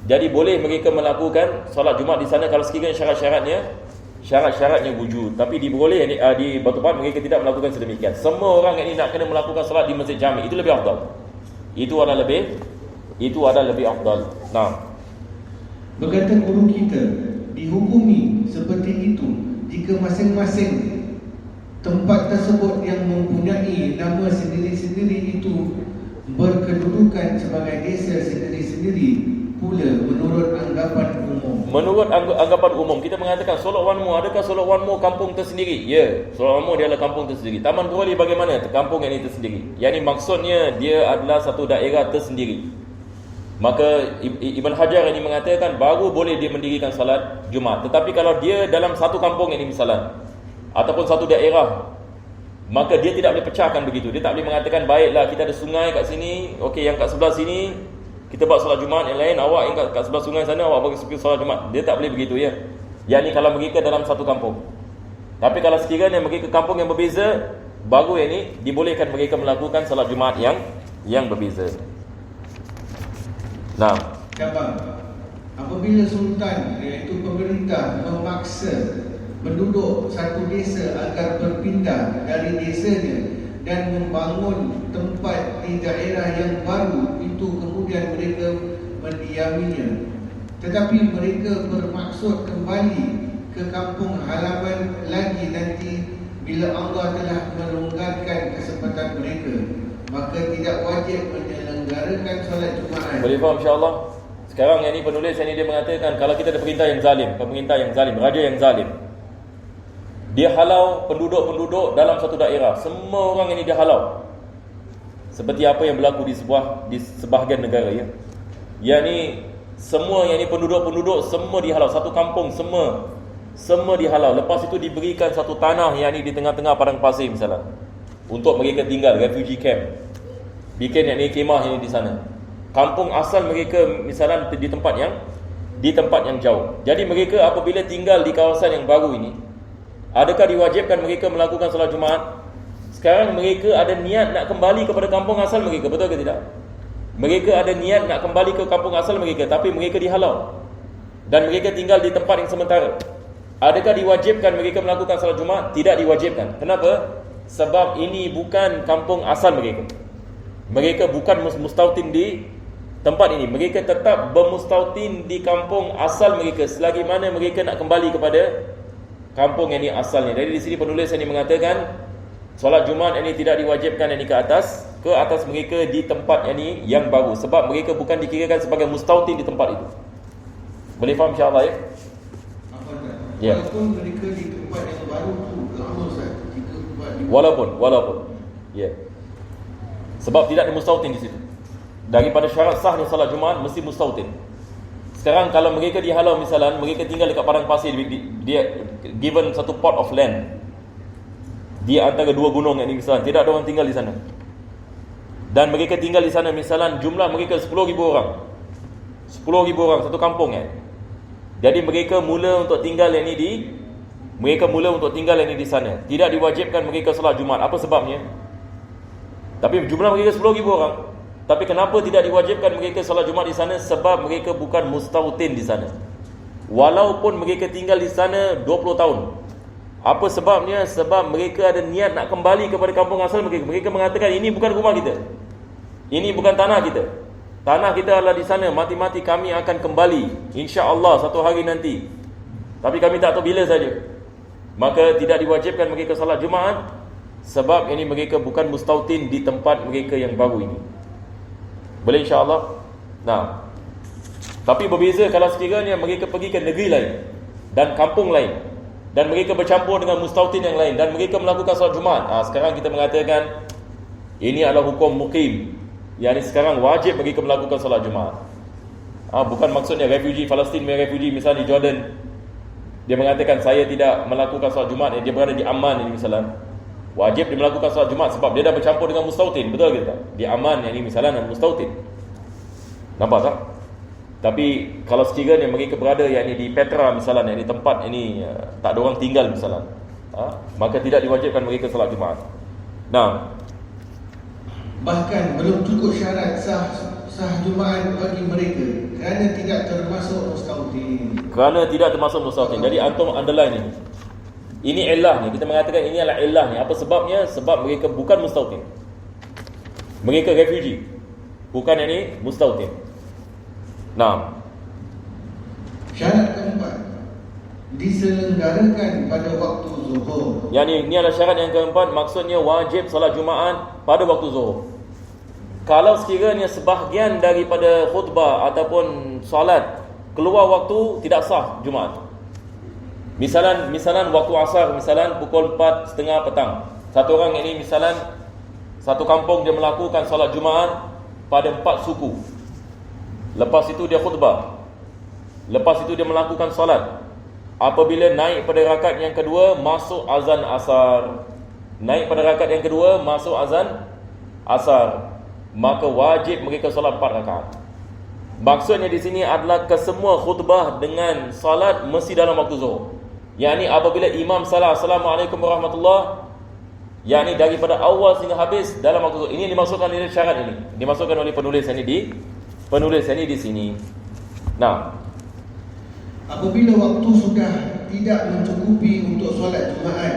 Jadi boleh mereka melakukan salat Jumaat di sana kalau sekiranya syarat-syaratnya wujud. Tapi di Beroleh di Batu Pahat mereka tidak melakukan sedemikian. Semua orang yang ini nak kena melakukan salat di masjid jami. Itu lebih afdal. Itu adalah lebih afdal. Nah, berkata guru kita, dihukumi seperti itu jika masing-masing tempat tersebut yang mempunyai nama sendiri-sendiri itu berkedudukan sebagai desa sendiri-sendiri pula menurut anggapan umum. Menurut anggapan umum, kita mengatakan Solok One More, adakah Solok One More kampung tersendiri? Ya, Solok One More dia adalah kampung tersendiri. Taman Beroleh bagaimana? Kampung yang ini tersendiri. Yang ini maksudnya dia adalah satu daerah tersendiri. Maka Ibn Hajar ini mengatakan baru boleh dia mendirikan salat Jumaat. Tetapi kalau dia dalam satu kampung yang ini misalnya, ataupun satu daerah, maka dia tidak boleh pecahkan begitu. Dia tak boleh mengatakan baiklah kita ada sungai kat sini, okey yang kat sebelah sini kita buat solat Jumaat, yang lain awak yang kat sebelah sungai sana awak bagi solat Jumaat. Dia tak boleh begitu ya. Yang ni kalau mereka dalam satu kampung. Tapi kalau sekiranya mereka kampung yang berbeza, baru yang ni dibolehkan mereka melakukan solat Jumaat yang berbeza. Nah, Cabang, apabila sultan iaitu pemerintah memaksa penduduk satu desa agar berpindah dari desanya dan membangun tempat di daerah yang baru, itu kemudian mereka mendiaminya. Tetapi mereka bermaksud kembali ke kampung halaman lagi nanti bila Allah telah melonggarkan kesempatan mereka, maka tidak wajib menyelenggarakan solat Jumaat. boleh faham insya-Allah. Sekarang yang ni penulis yang ni dia mengatakan kalau kita ada perintah yang zalim, pemerintah yang zalim, raja yang zalim, dia halau penduduk-penduduk dalam satu daerah. Semua orang ini dia halau. Seperti apa yang berlaku di sebahagian negara ya. Yang ni semua yang ni penduduk-penduduk semua dihalau, satu kampung semua dihalau. Lepas itu diberikan satu tanah yang ni di tengah-tengah padang pasir misalnya, untuk mereka tinggal, refugee camp. Bikin yang ni kemah yang ni di sana. Kampung asal mereka misalnya di tempat yang jauh. Jadi mereka apabila tinggal di kawasan yang baru ini, adakah diwajibkan mereka melakukan solat Jumaat? Sekarang mereka ada niat nak kembali kepada kampung asal mereka, betul ke tidak? Mereka ada niat nak kembali ke kampung asal mereka, tapi mereka dihalau dan mereka tinggal di tempat yang sementara. Adakah diwajibkan mereka melakukan solat Jumaat? Tidak diwajibkan. Kenapa? Sebab ini bukan kampung asal mereka. Mereka bukan mustautin di tempat ini. Mereka tetap bermustautin di kampung asal mereka selagi mana mereka nak kembali kepada kampung yang ini asalnya. Jadi di sini penulis ini mengatakan solat Jumaat ini tidak diwajibkan ini ke atas mereka di tempat ini yang baru, sebab mereka bukan dikirakan sebagai mustautin di tempat itu. Boleh faham insya-Allah ya? Ya. Walaupun mereka di tempat yang baru tu lama Ustaz, jika buat di Walaupun ya. Sebab tidak ada mustautin di situ. daripada syarat sahnya solat Jumaat mesti mustautin. Sekarang kalau mereka dihalau, misalnya mereka tinggal dekat padang pasir, dia given satu plot of land di antara dua gunung yang ini, misalnya tidak ada orang tinggal di sana, dan mereka tinggal di sana, misalnya jumlah mereka 10,000 orang, 10,000 orang satu kampung Jadi mereka mula untuk tinggal yang ini di sana. Tidak diwajibkan mereka solat Jumaat. Apa sebabnya? Tapi jumlah mereka 10,000 orang. Tapi kenapa tidak diwajibkan mereka solat Jumaat di sana? Sebab mereka bukan mustautin di sana. Walaupun mereka tinggal di sana 20 tahun. Apa sebabnya? Sebab mereka ada niat nak kembali kepada kampung asal mereka. Mereka mengatakan, ini bukan rumah kita, ini bukan tanah kita. Tanah kita adalah di sana. Mati-mati kami akan kembali, insya-Allah satu hari nanti. Tapi kami tak tahu bila saja. Maka tidak diwajibkan mereka salat Jumaat, sebab ini mereka bukan mustautin di tempat mereka yang baru ini. Boleh insya-Allah. Nah, tapi berbeza kalau sekiranya mereka pergi ke negeri lain dan kampung lain, dan mereka bercampur dengan mustautin yang lain, dan mereka melakukan salat Jumaat. Sekarang kita mengatakan ini adalah hukum muqim, yang sekarang wajib mereka melakukan salat Jumaat. Bukan maksudnya refugee Palestin, refugee misalnya di Jordan, dia mengatakan saya tidak melakukan salat Jumaat, dia berada di Amman ini misalnya, wajib dia melakukan salat Jumaat sebab dia dah bercampur dengan mustautin. Betul ke tak? Di Amman ini misalnya dan mustautin. Nampak tak? Tapi kalau sekiranya mereka berada yang di Petra misalnya, yang di tempat ini tak ada orang tinggal misalnya, maka tidak diwajibkan mereka salat Jumaat. Nah, bahkan belum cukup syarat sah Jumaat bagi mereka kerana tidak termasuk mustautin. Jadi antum underline ini. Ini illah ni, kita mengatakan ini adalah illah ni. Apa sebabnya? Sebab mereka bukan mustautin. Mereka refugee, bukan ini mustautin. Nah, syarat keempat, diselenggarakan pada waktu zuhur. Ini adalah syarat yang keempat, maksudnya wajib salat Jumaat pada waktu zuhur. Kalau sekiranya sebahagian daripada khutbah ataupun salat keluar waktu, tidak sah Jumaat. Misalan waktu asar, misalan pukul 4:30 petang. Satu orang ini misalan satu kampung dia melakukan salat Jumaat pada 4 suku. Lepas itu dia khutbah. Lepas itu dia melakukan salat. Apabila naik pada rakaat yang kedua, masuk azan asar. Naik pada rakaat yang kedua, masuk azan asar. Maka wajib mereka salat 4 rakaat. Maksudnya di sini adalah kesemua khutbah dengan salat mesti dalam waktu zuhur. Yakni apabila imam salat assalamualaikum warahmatullah, yakni daripada awal sehingga habis dalam waktu zuhur. Ini dimasukkan oleh syarat ini. Dimasukkan oleh penulis ini di sini. Nah, apabila waktu sudah tidak mencukupi untuk solat Jumaat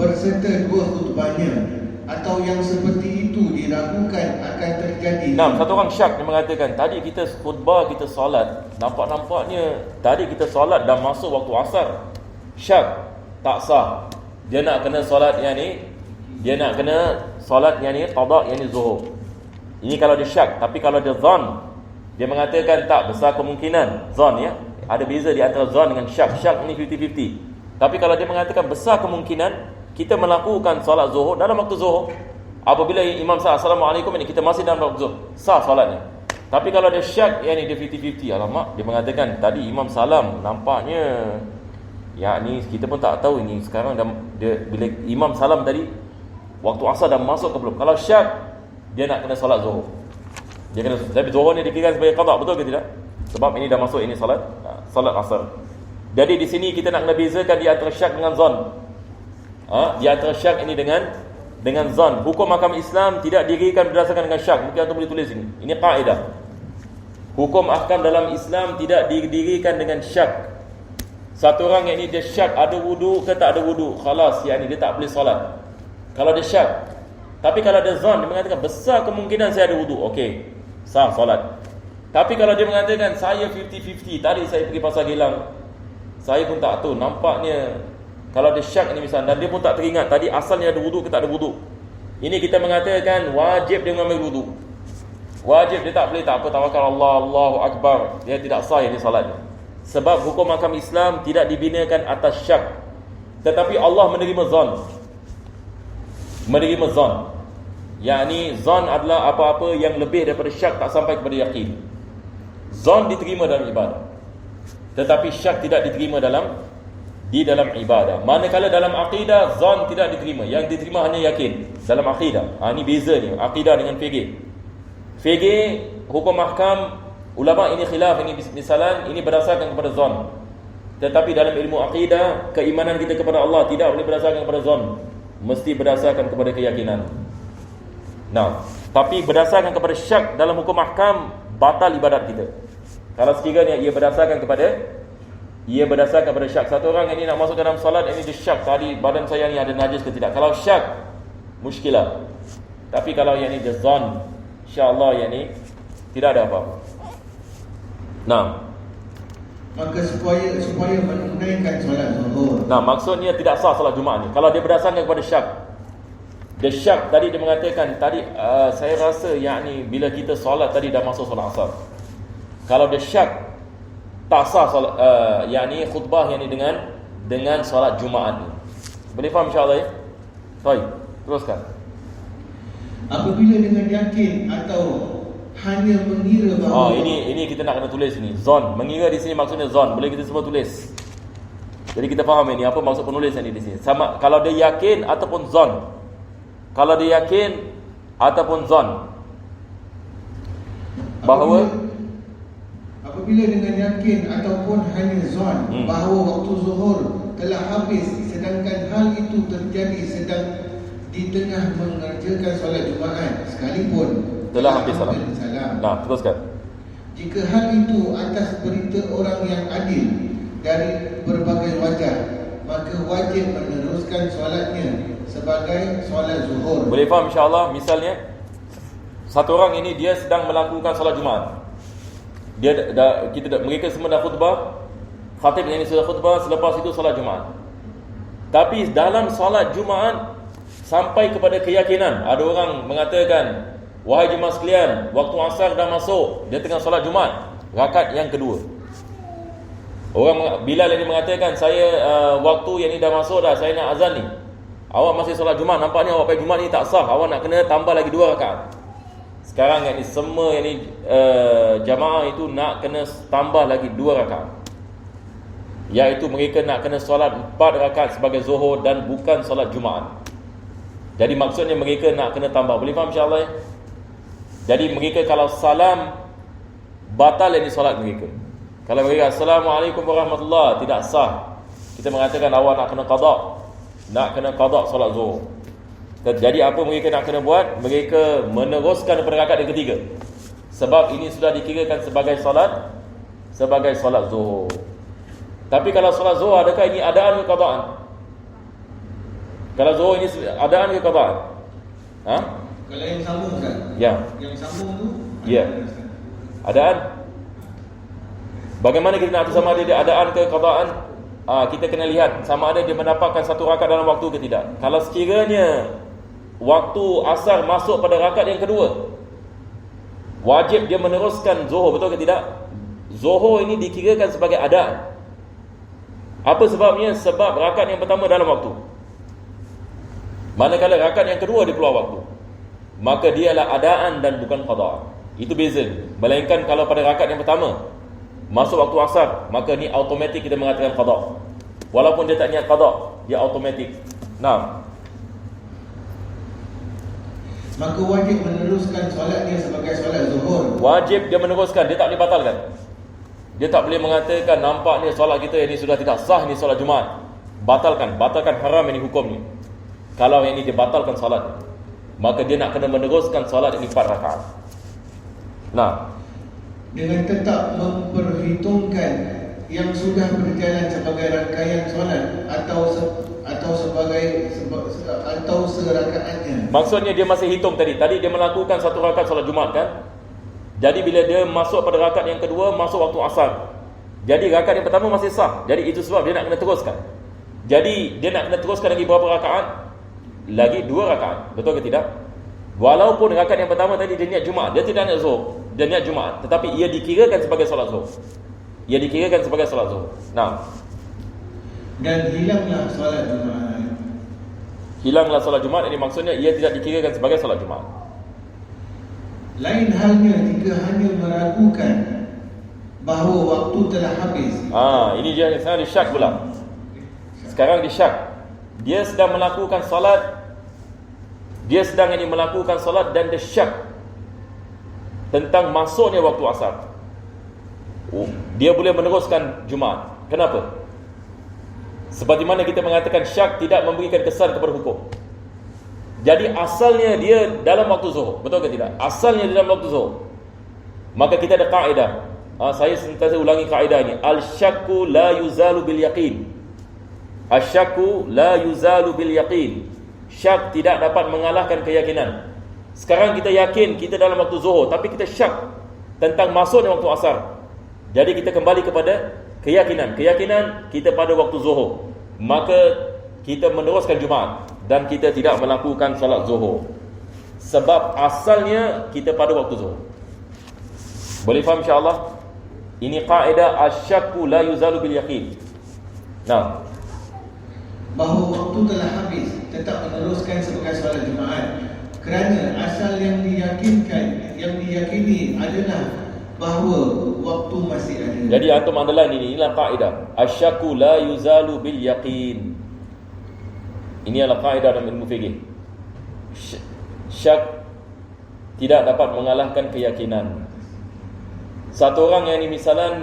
berserta 2 khutbahnya, atau yang seperti itu diragukan akan terjadi. Satu orang syak dia mengatakan, tadi kita khutbah, kita solat, nampaknya tadi kita solat dah masuk waktu asar. Syak, tak sah. Dia nak kena solat yang ni, qada yang ni zuhur. Ini kalau dia syak. Tapi kalau dia zon, dia mengatakan tak, besar kemungkinan. Zon ya, ada beza di antara zon dengan syak. Syak ni 50-50. Tapi kalau dia mengatakan besar kemungkinan kita melakukan solat zuhur dalam waktu zuhur, apabila imam salat assalamualaikum ini kita masih dalam waktu zuhur, sah solatnya. Tapi kalau dia syak, yang ni dia 50-50, alamak, dia mengatakan tadi imam salam, nampaknya ni kita pun tak tahu ini sekarang bila imam salam tadi waktu asar dah masuk ke belum. Kalau syak, dia nak kena solat zuhur. Tapi zuhur ni dikira sebagai qada, betul ke tidak? Sebab ini dah masuk ini solat asar. Jadi di sini kita nak kena bezakan di antara syak dengan zon. Di antara syak ini dengan zon. Hukum mahkamah Islam tidak didirikan berdasarkan dengan syak. Mungkin antum boleh tulis ini. Ini kaedah. Hukum ahkam dalam Islam tidak didirikan dengan syak. Satu orang yang ini dia syak ada wudu ke tak ada wudu, khalas, yang ini dia tak boleh solat. Kalau dia syak. Tapi kalau dia zon, dia mengatakan besar kemungkinan saya ada wudu, okey, sah solat. Tapi kalau dia mengatakan saya 50-50, tadi saya pergi pasar Gilang, saya pun tak tahu, nampaknya kalau dia syak ini misalnya, dan dia pun tak teringat tadi asalnya ada wudu ke tak ada wudu, ini kita mengatakan wajib dia mengambil wudu. Wajib, dia tak boleh tak apa, tawakal Allah, Allahu Akbar, dia tidak sah ini salatnya. Sebab hukum mahkamah Islam tidak dibinakan atas syak. Tetapi Allah menerima zon. yakni zon adalah apa-apa yang lebih daripada syak tak sampai kepada yakin. Zon diterima dalam ibadah, tetapi syak tidak diterima di dalam ibadah. Manakala dalam akidah zon tidak diterima, yang diterima hanya yakin dalam akidah. Ini beza ni akidah dengan fiqh. Fiqh hukum mahkam ulama ini khilaf, ini misalan ini berdasarkan kepada zon. Tetapi dalam ilmu akidah, keimanan kita kepada Allah tidak boleh berdasarkan kepada zon, mesti berdasarkan kepada keyakinan. Nah, tapi berdasarkan kepada syak dalam hukum mahkam batal ibadat kita. Kalau sekiranya ia berdasarkan kepada syak. Satu orang ini nak masuk dalam solat, ini dia syak tadi badan saya ni ada najis ke tidak. Kalau syak muskilah. Tapi kalau yang ni dia zon, insya-Allah yang ni tidak ada apa-apa. Nah, maka supaya menunaikan solat zuhur. Nah, maksudnya tidak sah solat Jumaat ni kalau dia berdasarkan kepada syak. Dia syak tadi dia mengatakan tadi saya rasa yakni bila kita solat tadi dah masuk solat asar. Kalau dia syak tak sah solat yakni khutbah yakni dengan solat Jumaat ni. Boleh faham insya-Allah ya? Baik, teruskan. Apabila dengan yakin atau hanya mengira bahawa ini kita nak kena tulis ni. Zon, mengira di sini maksudnya zon. Boleh kita semua tulis. Jadi kita faham ini apa maksud penulis yang di sini. Sama kalau dia yakin ataupun zon. Kalau dia yakin ataupun zon bahawa apabila dengan yakin ataupun hanya zon bahawa waktu zuhur telah habis, sedangkan hal itu terjadi sedang di tengah mengerjakan solat Jumaat sekalipun telah habis salam. Nah, teruskan. Jika hal itu atas berita orang yang adil dari berbagai wajah, maka wajib meneruskan solatnya sebagai solat zuhur. Boleh faham insya-Allah? Misalnya satu orang ini dia sedang melakukan solat Jumaat. Mereka semua dah khutbah, khatib yang ini sudah khutbah, selepas itu solat Jumaat. Tapi dalam solat Jumaat sampai kepada keyakinan, ada orang mengatakan, wahai jemaah sekalian, waktu asar dah masuk, dia tengah solat Jumaat, rakaat yang kedua. Orang Bilal ini mengatakan, saya waktu yang ni dah masuk dah, saya nak azan ni. Awak masih solat Jumaat, nampaknya awak pergi Jumaat ni tak sah, awak nak kena tambah lagi 2 rakaat. Sekarang yang ni semua yang ni jamaah itu nak kena tambah lagi 2 rakaat. Iaitu mereka nak kena solat 4 rakaat sebagai zuhur dan bukan solat Jumaat. Jadi maksudnya mereka nak kena tambah. Boleh faham insya-Allah ya? Jadi mereka kalau salam batal yang ni solat mereka. Kalau mereka Assalamualaikum warahmatullahi, tidak sah. Kita mengatakan awak nak kena qada. Nak kena qada solat zuhur. Jadi apa mereka nak kena buat? Mereka meneruskan pada rakaat yang ketiga. Sebab ini sudah dikirakan sebagai solat zuhur. Tapi kalau solat zuhur, adakah ini adaan ke qadaan? Kalau zuhur ini adaan ke qadaan? Kalau yang sambung kan? Ya. Yang sambung tu? Ya. Adaan. Bagaimana kita nak tahu sama ada dia adaan ke qadaan? Kita kena lihat sama ada dia mendapatkan 1 rakaat dalam waktu ke tidak. Kalau sekiranya waktu asar masuk pada rakaat yang kedua, wajib dia meneruskan zuhur, betul ke tidak? Zuhur ini dikirakan sebagai adaan. Apa sebabnya? Sebab rakaat yang pertama dalam waktu. Manakala rakaat yang kedua dia keluar waktu, maka dia adalah adaan dan bukan qada. Itu beza. Melainkan kalau pada rakaat yang pertama masuk waktu asar, maka ni automatik kita mengatakan qada. Walaupun dia tak niat qada, dia automatik. Nah, maka wajib meneruskan solatnya sebagai solat zuhur. Wajib dia meneruskan, dia tak boleh batalkan. Dia tak boleh mengatakan nampaknya solat kita ini sudah tidak sah, ni solat Jumaat. Batalkan haram ini hukum ni. Kalau yang ini dia batalkan solat, maka dia nak kena meneruskan solat ini 4 rakaat. Nah, dengan tetap memperhitungkan yang sudah berjalan sebagai rangkaian solat atau serakaatnya. Maksudnya dia masih hitung tadi dia melakukan 1 rakaat solat Jumaat kan. Jadi bila dia masuk pada rakaat yang kedua, masuk waktu asar, jadi rakaat yang pertama masih sah. Jadi itu sebab dia nak kena teruskan. Jadi dia nak kena teruskan lagi berapa rakaat? Lagi 2 rakaat. Betul ke tidak? Walaupun rakaat yang pertama tadi dia niat Jumaat, dia tidak niat zuhur, dia niat Jumaat, tetapi ia dikirakan sebagai solat zuhur. Ia dikirakan sebagai solat zuhur. Nah, dan hilanglah solat Jumaat. hilanglah solat Jumaat, ini maksudnya ia tidak dikirakan sebagai solat Jumaat. Lain halnya jika hanya meragukan bahawa waktu telah habis. Ini dia sekarang dia syak pula. Sekarang dia syak. Dia sedang melakukan solat, dan dia syak tentang masuknya waktu asar. Dia boleh meneruskan Jumaat. Kenapa? Seperti mana kita mengatakan syak tidak memberikan kesan kepada hukum. Jadi asalnya dia dalam waktu zuhur, betul ke tidak? Asalnya dia dalam waktu zuhur. Maka kita ada kaedah. Saya sentiasa ulangi kaedah ini. Al-syakku la yuzalu bil yaqin. Al-syakku la yuzalu bil yaqin. Syak tidak dapat mengalahkan keyakinan. Sekarang kita yakin kita dalam waktu zuhur, tapi kita syak tentang masuknya waktu asar. Jadi kita kembali kepada keyakinan kita pada waktu zuhur, maka kita meneruskan Jumaat dan kita tidak melakukan salat zuhur sebab asalnya kita pada waktu zuhur. Boleh faham insya-Allah? Ini kaedah asy-syakku la yuzalu bil yaqin. Nah, bahawa waktu telah habis tetap meneruskan sebagai salat Jumaat kerana asal yang diyakini adalah bahawa waktu masih ada. Jadi antum underline ini, inilah kaedah asy-syakku la yuzalu bil yaqin. Ini adalah kaedah dalam ilmu fikih. Syak tidak dapat mengalahkan keyakinan. Satu orang yang ini misalan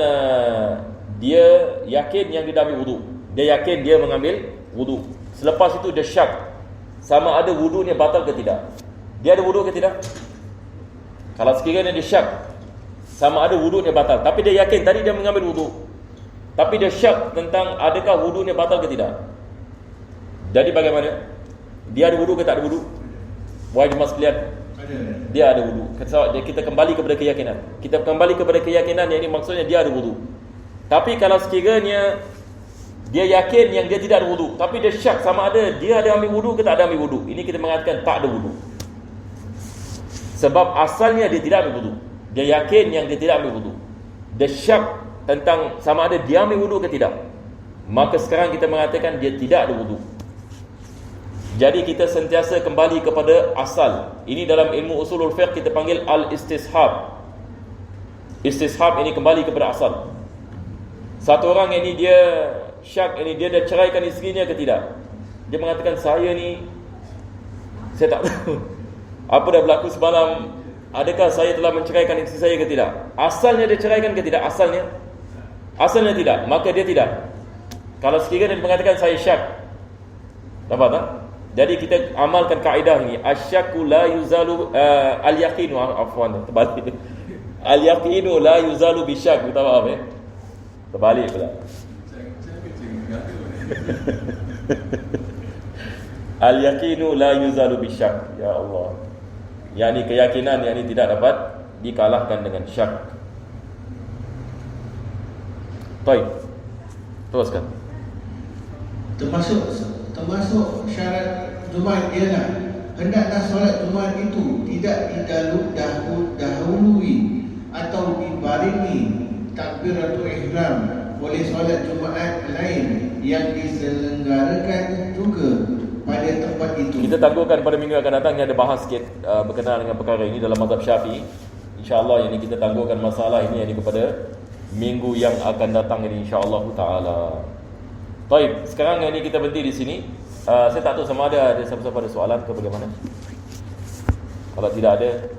dia yakin yang dia dah ambil wudu. Dia yakin dia mengambil wudu. Selepas itu dia syak sama ada wudunya batal ke tidak. Dia ada wudu ke tidak? Kalau sekiranya dia syak sama ada wudunya batal, tapi dia yakin tadi dia mengambil wudu, tapi dia syak tentang adakah wudunya batal ke tidak. Jadi bagaimana? Dia ada wudu ke tak ada wudu? Wahai jemaah sekalian, dia ada wudu. Kita kembali kepada keyakinan. Kita kembali kepada keyakinan yang ini maksudnya dia ada wudu. Tapi kalau sekiranya dia yakin yang dia tidak ada wudu, tapi dia syak sama ada dia ada ambil wudu ke tak ada ambil wudu, ini kita mengatakan tak ada wudu. Sebab asalnya dia tidak ambil wudu. Dia yakin yang dia tidak ambil wudu. Dia syak tentang sama ada dia ambil wudu ke tidak. Maka sekarang kita mengatakan dia tidak ada wudu. Jadi kita sentiasa kembali kepada asal. Ini dalam ilmu usulul fiqh kita panggil al-istishab. Istishab ini kembali kepada asal. Satu orang ini dia syak, ini dia dah ceraikan isterinya ke tidak. Dia mengatakan saya tak tahu apa dah berlaku semalam. Adakah saya telah menceraikan isteri saya ke tidak? Asalnya dia ceraikan ke tidak? Asalnya tidak, maka dia tidak. Kalau sekiranya dia mengatakan saya syak, dapat tak? Jadi kita amalkan kaedah ini. Asy-syakku la yuzalu al-yaqinu, afwan, terbalik. Al-yaqinu la yuzalu bisyak. Kita faham terbalik pula. Al-yaqinu la yuzalu bisyak. Ya Allah. Yang ini keyakinan yang ini tidak dapat dikalahkan dengan syak. Baik, teruskan. Termasuk syarat Jumaat ialah hendaklah solat Jumaat itu tidak didahului atau dibarengi takbiratul ihram oleh solat Jumaat lain yang diselenggarakan juga pada tempat itu. Kita tangguhkan pada minggu akan datang yang ada bahas sikit berkenaan dengan perkara ini dalam mazhab Syafi'i. InsyaAllah yang ini kita tangguhkan masalah ini yang kepada minggu yang akan datang ini insyaAllah ta'ala. Baik, sekarang yang ini kita berhenti di sini. Saya tak tahu sama ada siapa-siapa ada soalan ke bagaimana. Kalau tidak ada,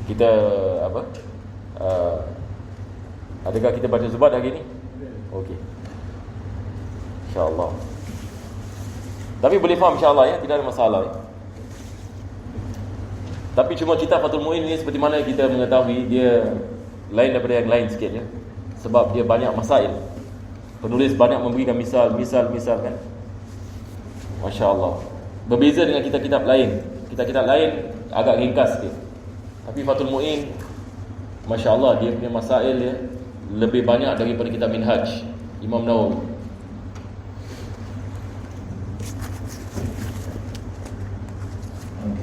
kita adakah kita baca zubat hari ini? Okey, InsyaAllah. Tapi boleh faham insyaAllah ya, tidak ada masalah ya. Tapi cuma kitab Fathul Mu'in ni seperti mana kita mengetahui dia lain daripada yang lain sikit ya. Sebab dia banyak masail. Penulis banyak memberikan misal kan. Masya Allah. Berbeza dengan kitab-kitab lain. Kitab-kitab lain agak ringkas sikit. Tapi Fathul Mu'in, Masya Allah, dia punya masail ya lebih banyak daripada kitab Minhaj Imam Nawawi.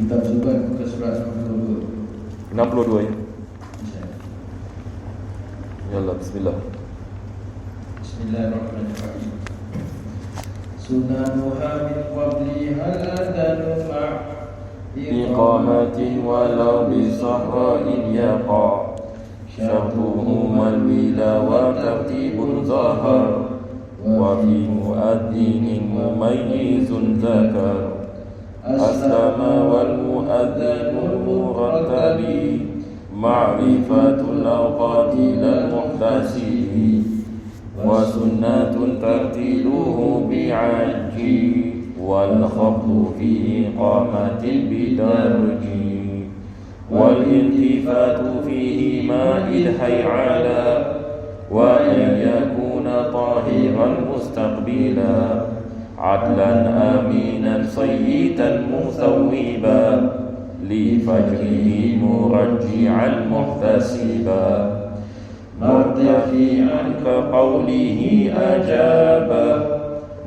Kitab Zubat muka surat 62 ya. Ya Allah, bismillah. Bismillahirrahmanirrahim. سننها من قبلها الأذان مع إقامة ولو بصحراء يقع شرطهما الولا وترتيب ظهر وفي مؤذن مميز ذكر أسلم والمؤذن المرتب معرفة الأوقات للمحتسب وسنة ترتيله بعج والخفض في إقامة بدرج والالتفات فيهما إذ حيعلا وأن يكون طاهرا مستقبلا عدلا آمينا صيتا مثوبا لفجره مرجعا محتسبا مرتفعا كقوله أجابا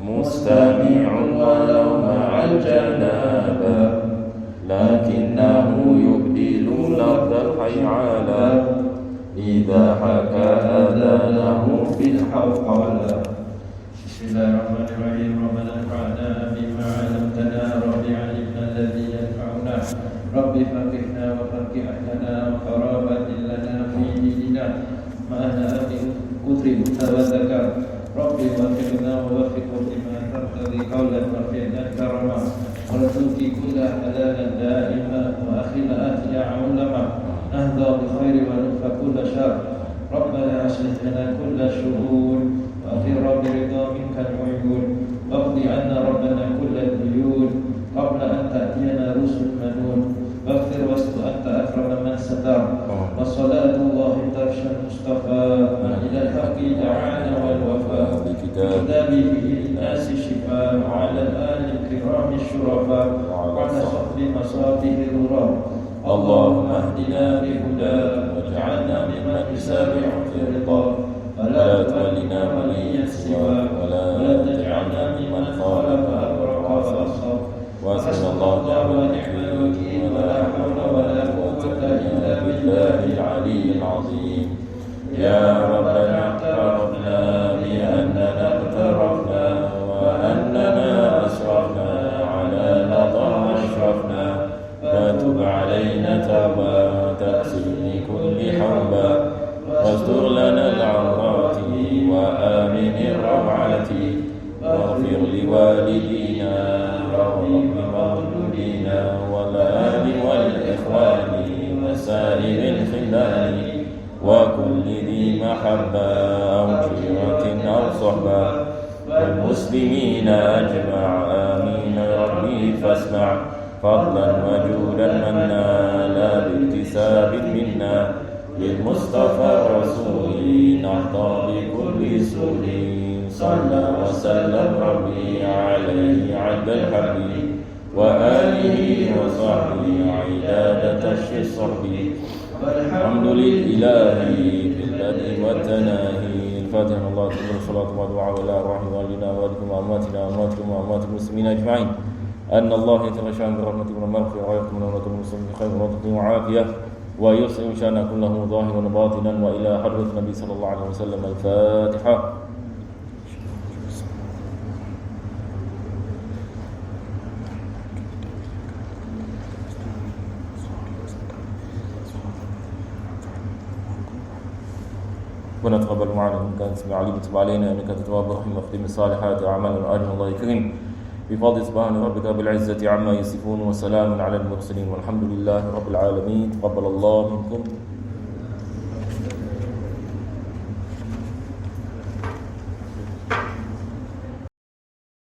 مستمع ولو مع الجنابة لكنه يبدل لفظ الحيعلى إذا حكى أذانه بالحوقلة. بسم الله الرحمن الرحيم. ربنا انفعنا بما علمتنا رب علمنا الذي ينفعنا رب فقهنا وفقه أهلنا وقرابة لنا في ديننا ما أنا أمن أدرك وذكر ربي وفقنا ووفق لما ترتضي قولا وفعلا كرما وارزقي كل حلالا دائما وأخنا أهل علما نهضى بخير ونكفى كل شر ربنا أصلح لنا كل شرور وأخير برضا منك العيون واقض عنا ربنا كل الديون قبل أن تأتينا رسل منون واغفر واستر أنت أكرم من ستر وصلاة الله ترشى المصطفى إلى الحق دعانا والوفاء بكتابه للناس شفاء وعلى الآل الكرام الشرفاء وعلى صحب مصابه الغراب اللهم اهدنا بهداك واجعلنا ممن يسابع في رضاك ولا تولنا وليا سواك ولا تجعلنا ممن خالف أمرك وأصاب وأسأل الله دعوتك ولا حول ولا قوة إلا بالله العلي العظيم. يا ربنا اعترفنا بأننا اقترفنا وأننا أسرفنا على لظى أشرفنا فتب علينا توبة تغسل لكل حوبة واستر لنا العورات وآمن الروعات واغفر لوالدينا ورب مولودينا والآل والإخوان وسائر الخلان وكل ذي محبة أو جيرة أو صحبة والمسلمين أجمع آمين ربي فاسمع فضلا وجودا منا لا باكتساب منا للمصطفى الرسول نحظى بكل سور صلى وسلم ربي عليه عد الحبيب وآله وصحبه عدادة الصحب والحمد لله في البدء والتناهي. الفاتحة. الله أكبر. الصلاة والدعاء إلى الرحمة والدنا وأدكم أمواتنا وأمواتكم وأموات المسلمين أجمعين أن الله يتغشى برحمته من المغفرة ويرحم من ولكم المسلمين بخير ورحمة وعافية ويصلح شأن كله ظاهرا وباطنا وإلى حضرة النبي صلى الله عليه وسلم. الفاتحة. ربنا تقبل معنا إنك أنت السميع العليم وتب علينا إنك أنت التواب الرحيم واختم الصالحات أعمالنا وأجر الله الكريم بفضل سبحان ربك بالعزة عما يصفون وسلام على المرسلين والحمد لله رب العالمين. تقبل الله منكم.